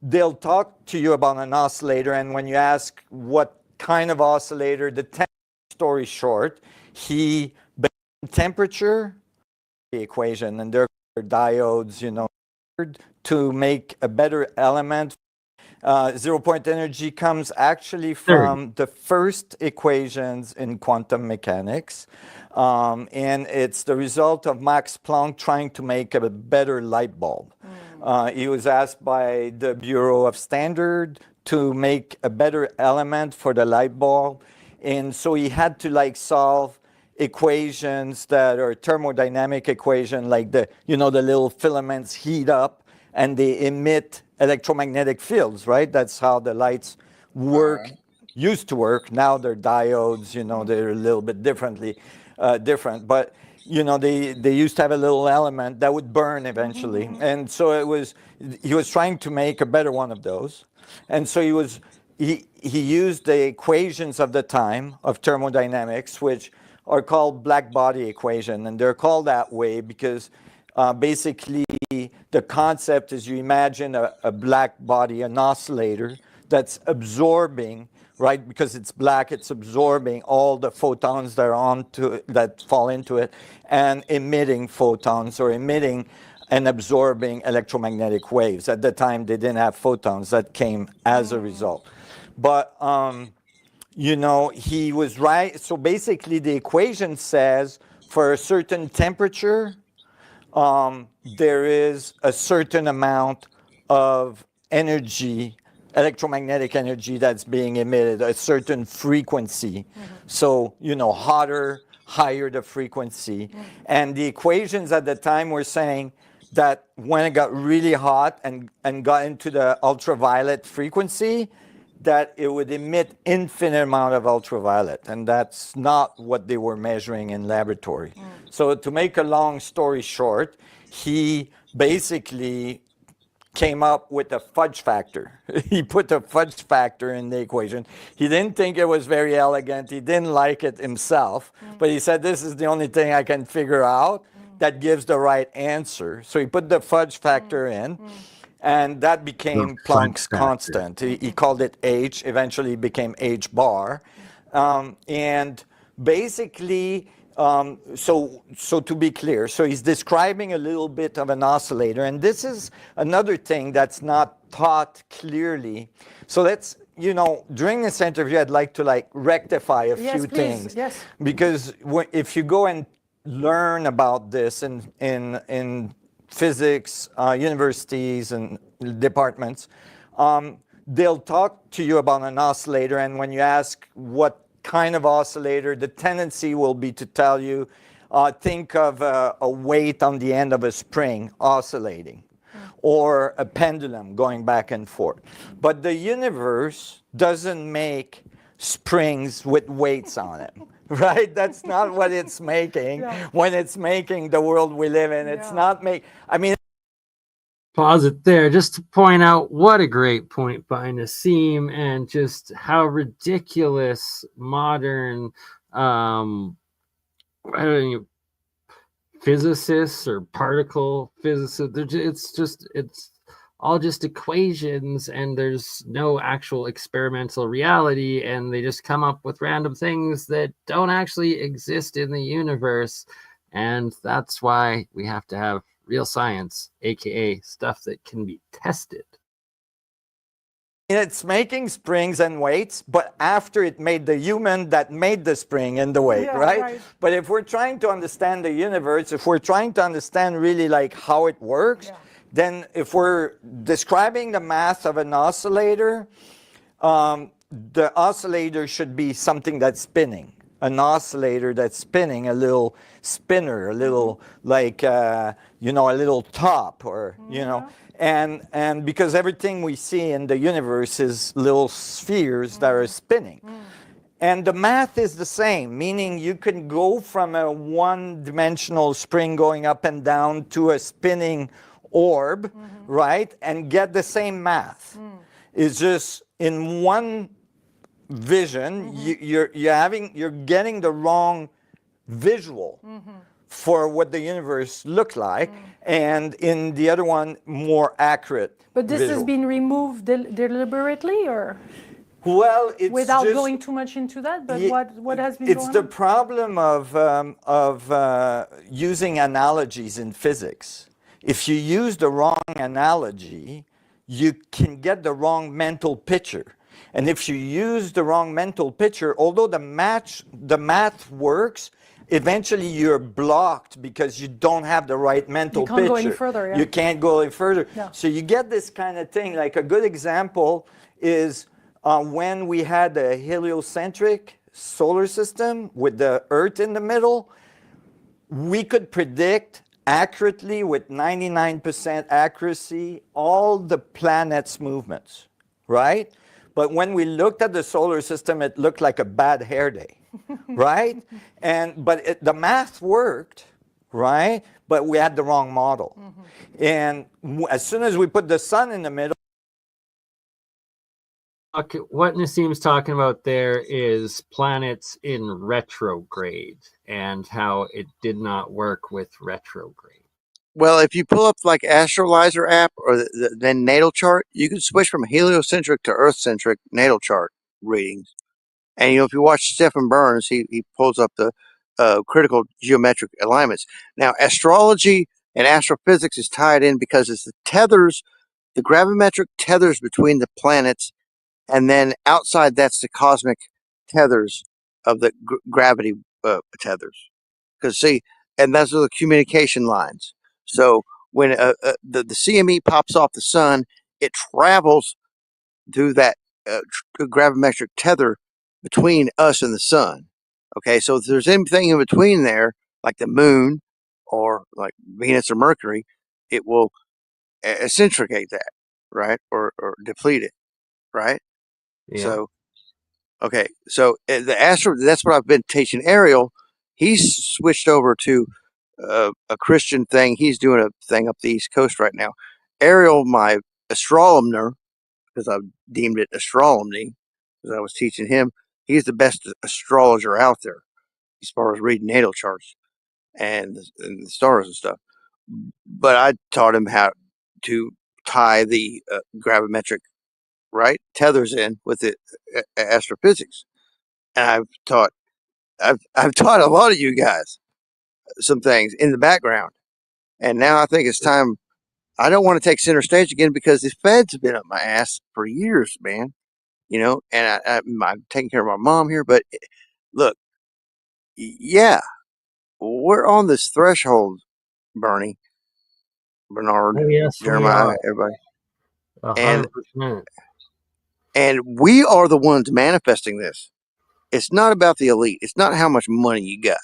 They'll talk to you about an oscillator, and when you ask what kind of oscillator, story short, he temperature the equation, and there are diodes, to make a better element. 0 point energy comes actually from the first equations in quantum mechanics, and it's the result of Max Planck trying to make a better light bulb. He was asked by the Bureau of Standard to make a better element for the light bulb, and so he had to solve equations that are thermodynamic equation, like the little filaments heat up and they emit electromagnetic fields, right? That's how the lights work, used to work. Now they're diodes, they're a little bit different. But, they used to have a little element that would burn eventually. And so he was trying to make a better one of those. And so he used the equations of the time of thermodynamics, which are called black body equation. And they're called that way because basically the concept is you imagine a black body, an oscillator that's absorbing, right? Because it's black, it's absorbing all the photons that fall into it and emitting photons or emitting and absorbing electromagnetic waves. At the time, they didn't have photons that came as a result. But, he was right. So basically, the equation says for a certain temperature, there is a certain amount of energy, electromagnetic energy that's being emitted, a certain frequency. So, hotter, higher the frequency. And the equations at the time were saying that when it got really hot and got into the ultraviolet frequency, that it would emit infinite amount of ultraviolet. And that's not what they were measuring in laboratory. So to make a long story short, he basically came up with a fudge factor. He put a fudge factor in the equation. He didn't think it was very elegant. He didn't like it himself. But he said, this is the only thing I can figure out that gives the right answer. So he put the fudge factor in. And that became Planck's constant. He called it H. Eventually it became H bar. And basically, so to be clear, so he's describing a little bit of an oscillator. And this is another thing that's not taught clearly. So let's, during this interview, I'd like to rectify a few things. Yes. Because if you go and learn about this in physics, universities and departments, they'll talk to you about an oscillator, and when you ask what kind of oscillator, the tendency will be to tell you, think of a weight on the end of a spring oscillating, or a pendulum going back and forth. But the universe doesn't make springs with weights on it. Right? That's not what it's making when it's making the world we live in. It's not I mean, pause it there just to point out what a great point by Nassim, and just how ridiculous modern I don't know, physicists or particle physicists, it's all just equations, and there's no actual experimental reality, and they just come up with random things that don't actually exist in the universe. And that's why we have to have real science, aka stuff that can be tested. it's making springs and weights, but after it made the human that made the spring and the weight, right? But if we're trying to understand the universe, if we're trying to understand really like how it works, then if we're describing the mass of an oscillator, the oscillator should be something that's spinning. An oscillator that's spinning, a little spinner, a little like, a little top, or, and because everything we see in the universe is little spheres that are spinning. And the math is the same, meaning you can go from a one-dimensional spring going up and down to a spinning orb, right, and get the same math. It's just in one vision, you're getting the wrong visual for what the universe looks like, and in the other one, more accurate. But this visual. has been removed deliberately, or? Well, it's without just, going too much into that, but what has been it's going the on? problem of using analogies in physics. If you use the wrong analogy, you can get the wrong mental picture. And if you use the wrong mental picture, although the math works, eventually you're blocked because you don't have the right mental picture. You can't go any further, You can't go any further. Yeah. So you get this kind of thing. Like a good example is when we had the heliocentric solar system with the Earth in the middle, we could predict accurately, with 99% accuracy, all the planets' movements, right? But when we looked at the solar system, it looked like a bad hair day, right? But the math worked, right? But we had the wrong model. And as soon as we put the sun in the middle, What Nassim's talking about there is planets in retrograde, and how it did not work with retrograde. Well, if you pull up like Astrolizer app or the natal chart, you can switch from heliocentric to earth-centric natal chart readings. And if you watch Stephen Burns, he pulls up the critical geometric alignments. Now, astrology and astrophysics is tied in because it's the tethers, the gravimetric tethers between the planets, and then outside that's the cosmic tethers of the gravity tethers. Because see, and those are the communication lines. So when the CME pops off the sun, it travels through that gravimetric tether between us and the sun. Okay, so if there's anything in between there, like the moon or like Venus or Mercury, it will eccentricate that, right, or deplete it, right? Yeah. So, okay, so the astro, that's what I've been teaching Ariel. He's switched over to a Christian thing. He's doing a thing up the East Coast right now. Ariel, my astronomer, because I've deemed it astronomy, because I was teaching him, he's the best astrologer out there as far as reading natal charts and the stars and stuff. But I taught him how to tie the gravimetric tethers in with the astrophysics, and I've taught a lot of you guys some things in the background, and now I think it's time. I don't want to take center stage again because the feds have been up my ass for years, man. And I'm taking care of my mom here, but look, yeah, we're on this threshold, Bernie, Bernard, Oh, yes, Jeremiah, everybody, 100%. and we are the ones manifesting this. It's not about the elite. It's not how much money you got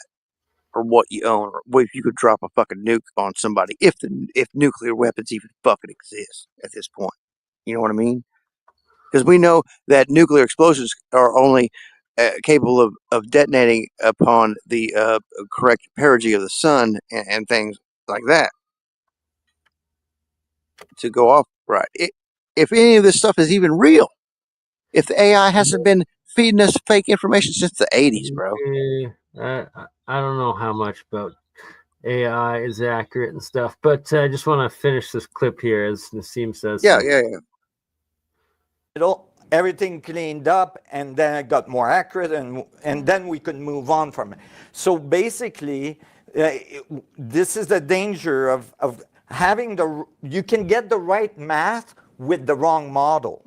or what you own or if you could drop a fucking nuke on somebody if nuclear weapons even fucking exist at this point. You know what I mean? because we know that nuclear explosions are only capable of detonating upon the correct perigee of the sun and things like that to go off right. If any of this stuff is even real, if the AI hasn't been feeding us fake information since the 80s, bro. I don't know how much about AI is accurate and stuff, but I just want to finish this clip here as Nassim says. Yeah, something. yeah, yeah. Everything cleaned up, and then it got more accurate, and then we could move on from it. So basically, this is the danger of having you can get the right math with the wrong model.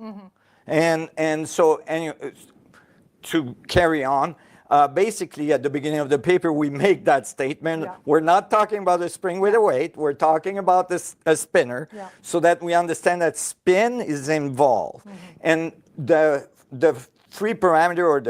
And so to carry on, basically at the beginning of the paper, we make that statement. Yeah. We're not talking about a spring with a weight. We're talking about a spinner, Yeah. so that we understand that spin is involved. And the free parameter or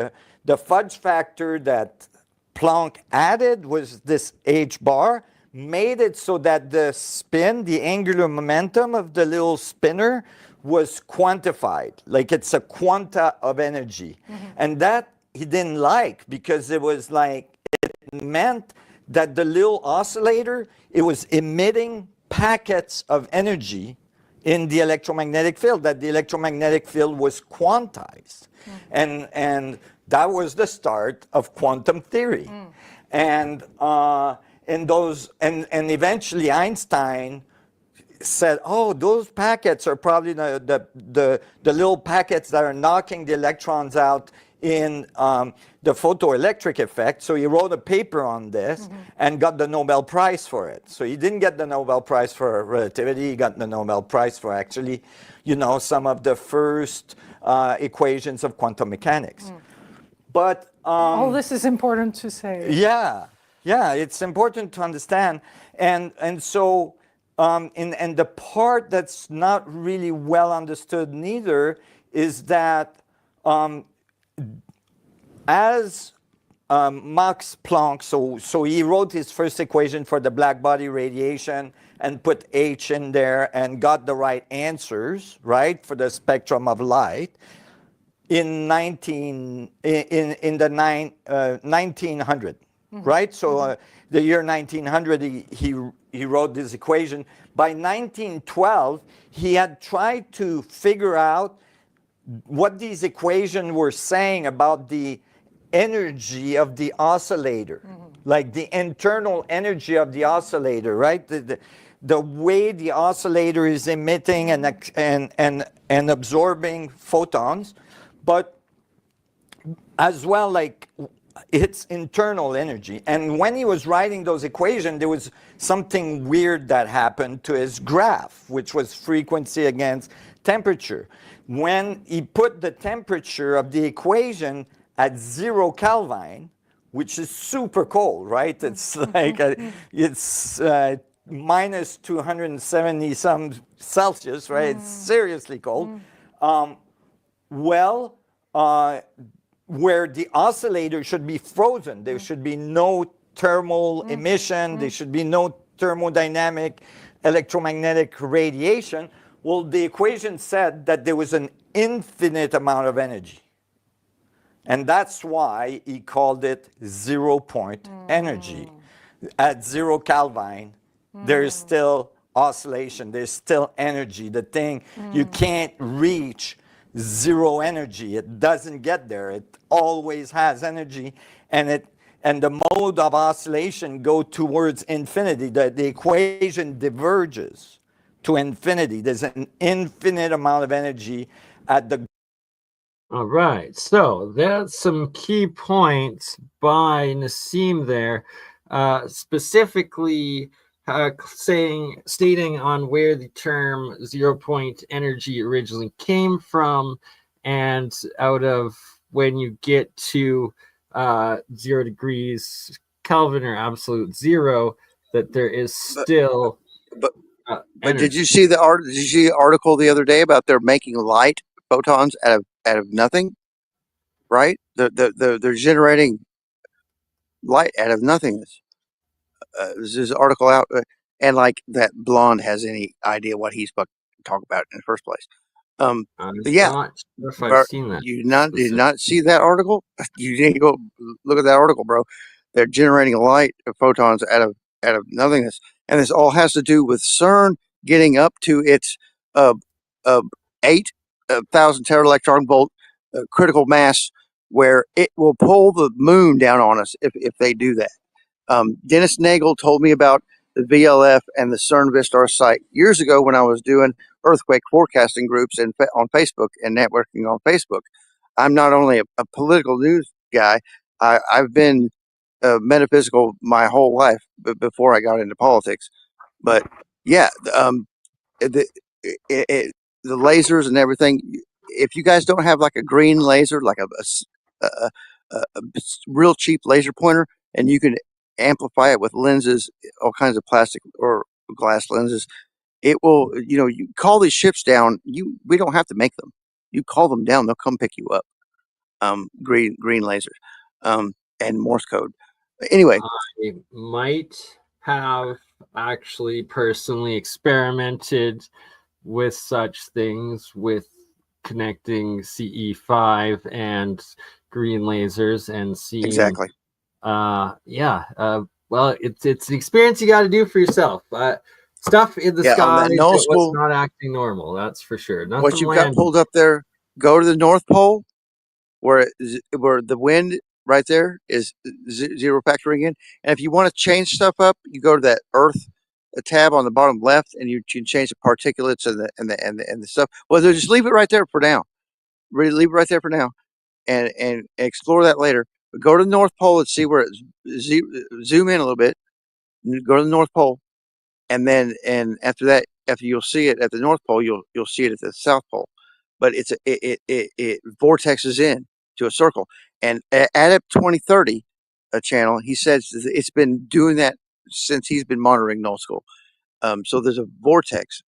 the fudge factor that Planck added was this h bar, made it so that the spin, the angular momentum of the little spinner, was quantified, like it's a quanta of energy. And that he didn't like, because it was like, it meant that the little oscillator, it was emitting packets of energy in the electromagnetic field, that the electromagnetic field was quantized. And that was the start of quantum theory. And eventually Einstein said, oh, those packets are probably the little packets that are knocking the electrons out in the photoelectric effect. So he wrote a paper on this and got the Nobel Prize for it. So he didn't get the Nobel Prize for relativity. He got the Nobel Prize for actually, some of the first equations of quantum mechanics. But all this is important to say. yeah, it's important to understand. And so and the part that's not really well understood neither is that as Max Planck, so he wrote his first equation for the black body radiation and put H in there and got the right answers, right, for the spectrum of light in the 1900, right? So the year 1900, he wrote this equation. By 1912, he had tried to figure out what these equations were saying about the energy of the oscillator, like the internal energy of the oscillator, right? The way the oscillator is emitting and absorbing photons, but as well, like its internal energy. And when he was writing those equations, there was something weird that happened to his graph, which was frequency against temperature. When he put the temperature of the equation at 0 Kelvin, which is super cold, right? It's like it's minus 270 some Celsius, right? It's seriously cold. Where the oscillator should be frozen. There should be no thermal emission. There should be no thermodynamic electromagnetic radiation. Well, the equation said that there was an infinite amount of energy. And that's why he called it 0-point energy. At 0 Kelvin, there is still oscillation. There's still energy. The thing, you can't reach zero energy. It doesn't get there. It always has energy, and the mode of oscillation go towards infinity. The equation diverges to infinity. There's an infinite amount of energy at the. All right, so that's some key points by Nassim there, specifically stating on where the term 0-point energy originally came from, and out of when you get to 0 degrees Kelvin or absolute zero, that there is still. But did you see the article the other day about they're making light photons out of nothing? Right? They're generating light out of nothingness. There's this article out, and like that blonde has any idea what he's talking about in the first place. I'm Yeah, not sure if I've but seen that. did not see that article? You need to go look at that article, bro. They're generating light photons out of nothingness, and this all has to do with CERN getting up to its uh, uh, 8,000 teraelectron volt critical mass, where it will pull the moon down on us if they do that. Dennis Nagel told me about the VLF and the CERN Vistar site years ago when I was doing earthquake forecasting groups on Facebook and networking on Facebook. I'm not only a political news guy, I've been metaphysical my whole life before I got into politics. But yeah, the, the lasers and everything. If you guys don't have like a green laser, like a real cheap laser pointer, and you can amplify it with lenses, all kinds of plastic or glass lenses, it will. You call these ships down. We don't have to make them. You call them down, they'll come pick you up. Green lasers, and Morse code. Anyway, I might have actually personally experimented with such things, with connecting CE5 and green lasers and seeing exactly. Well, it's an experience you got to do for yourself. Stuff in the Yeah, on sky that null that was school, not acting normal, that's for sure. what Nothing you've got landed. pulled up there, go to the North Pole where the wind right there is zero factoring in. And if you want to change stuff up, you go to that Earth tab on the bottom left, and you can change the particulates and the stuff. Well, just leave it right there for now. Really, leave it right there for now, and explore that later. But go to the North Pole and see where it zoom in a little bit. Go to the North Pole, and after that, after you'll see it at the North Pole, you'll see it at the South Pole. But it vortexes in to a circle. And at 2030 a channel, he says it's been doing that since he's been monitoring null school. So there's a vortex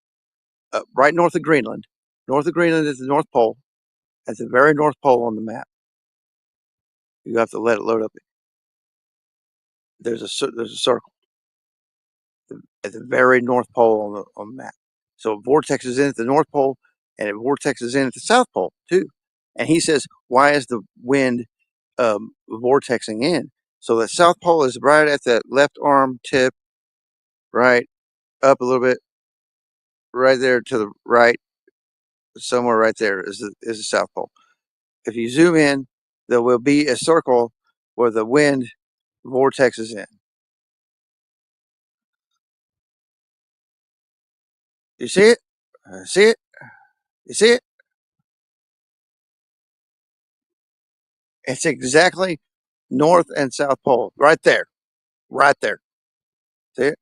right north of Greenland. North of Greenland is the North Pole. At the very North Pole on the map. You have to let it load up. There's a circle at the very North Pole on the map. So vortex is in at the North Pole, and it vortexes in at the South Pole too. And he says, why is the wind vortexing in? So the South Pole is right at the left arm tip, right up a little bit, right there to the right, somewhere right there is the South Pole. If you zoom in, there will be a circle where the wind vortexes in. You see it? See it? You see it? It's exactly North and South Pole, right there, right there. See it?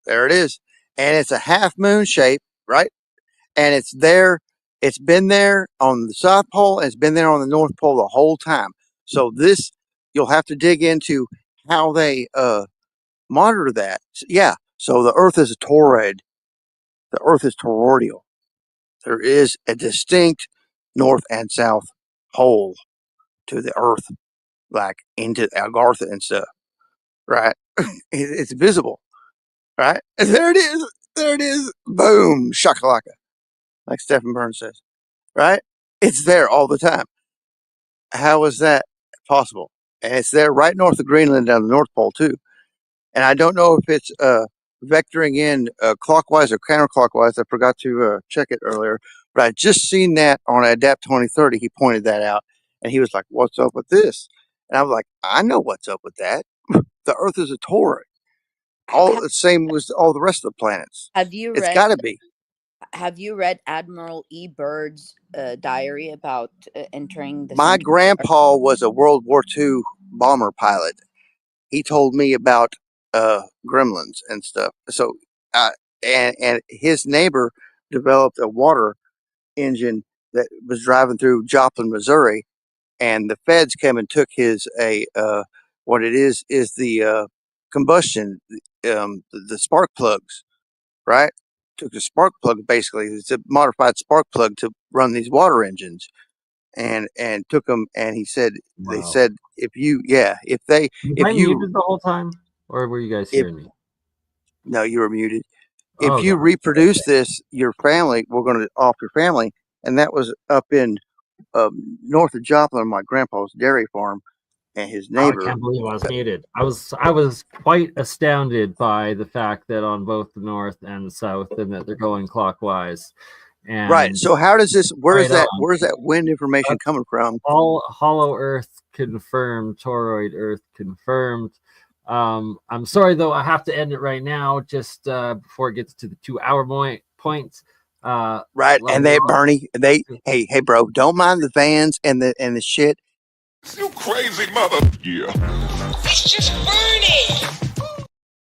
There it is, and it's a half moon shape, right? And it's there. It's been there on the South Pole, and it's been there on the North Pole the whole time. So this, you'll have to dig into how they monitor that. Yeah. So the Earth is a toroid. The Earth is toroidal. There is a distinct North and South pole to the Earth, like into Algartha and stuff, right? It's visible, right? And there it is. There it is. Boom, shakalaka, like Stephen Burns says, right? It's there all the time. How is that possible? And it's there right north of Greenland down the North Pole too. And I don't know if it's vectoring in clockwise or counterclockwise. I forgot to check it earlier, but I just seen that on Adapt 2030. He pointed that out, and he was like, "What's up with this?" And I was like, "I know what's up with that. The Earth is a toroid. All the same with all the rest of the planets. Have you It's read got to be." Have you read Admiral E. Byrd's diary about entering the My center? grandpa was a World War II bomber pilot. He told me about gremlins and stuff. So, and his neighbor developed a water engine that was driving through Joplin, Missouri, and the feds came and took his what it is the combustion, the spark plugs, right? Took the spark plug basically. It's a modified spark plug to run these water engines, and took them. And he said they Wow. said if you if they Was if I you muted the whole time, or were you guys if hearing me? no, you were muted. If Oh you god. reproduce this, your family, we're going to off your family. and that was up in north of Joplin, my grandpa's dairy farm, and his I neighbor. can't believe I was muted. I was quite astounded by the fact that on both the north and the south, and that they're going clockwise. And Right. So how does this? Where's right that wind information That's coming from? all hollow Earth confirmed, toroid Earth confirmed. I'm sorry though, I have to end it right now, just before it gets to the 2-hour point. Right. And they, Bernie, hey, bro, don't mind the vans and the shit. You crazy mother. Yeah. It's just BurnEye.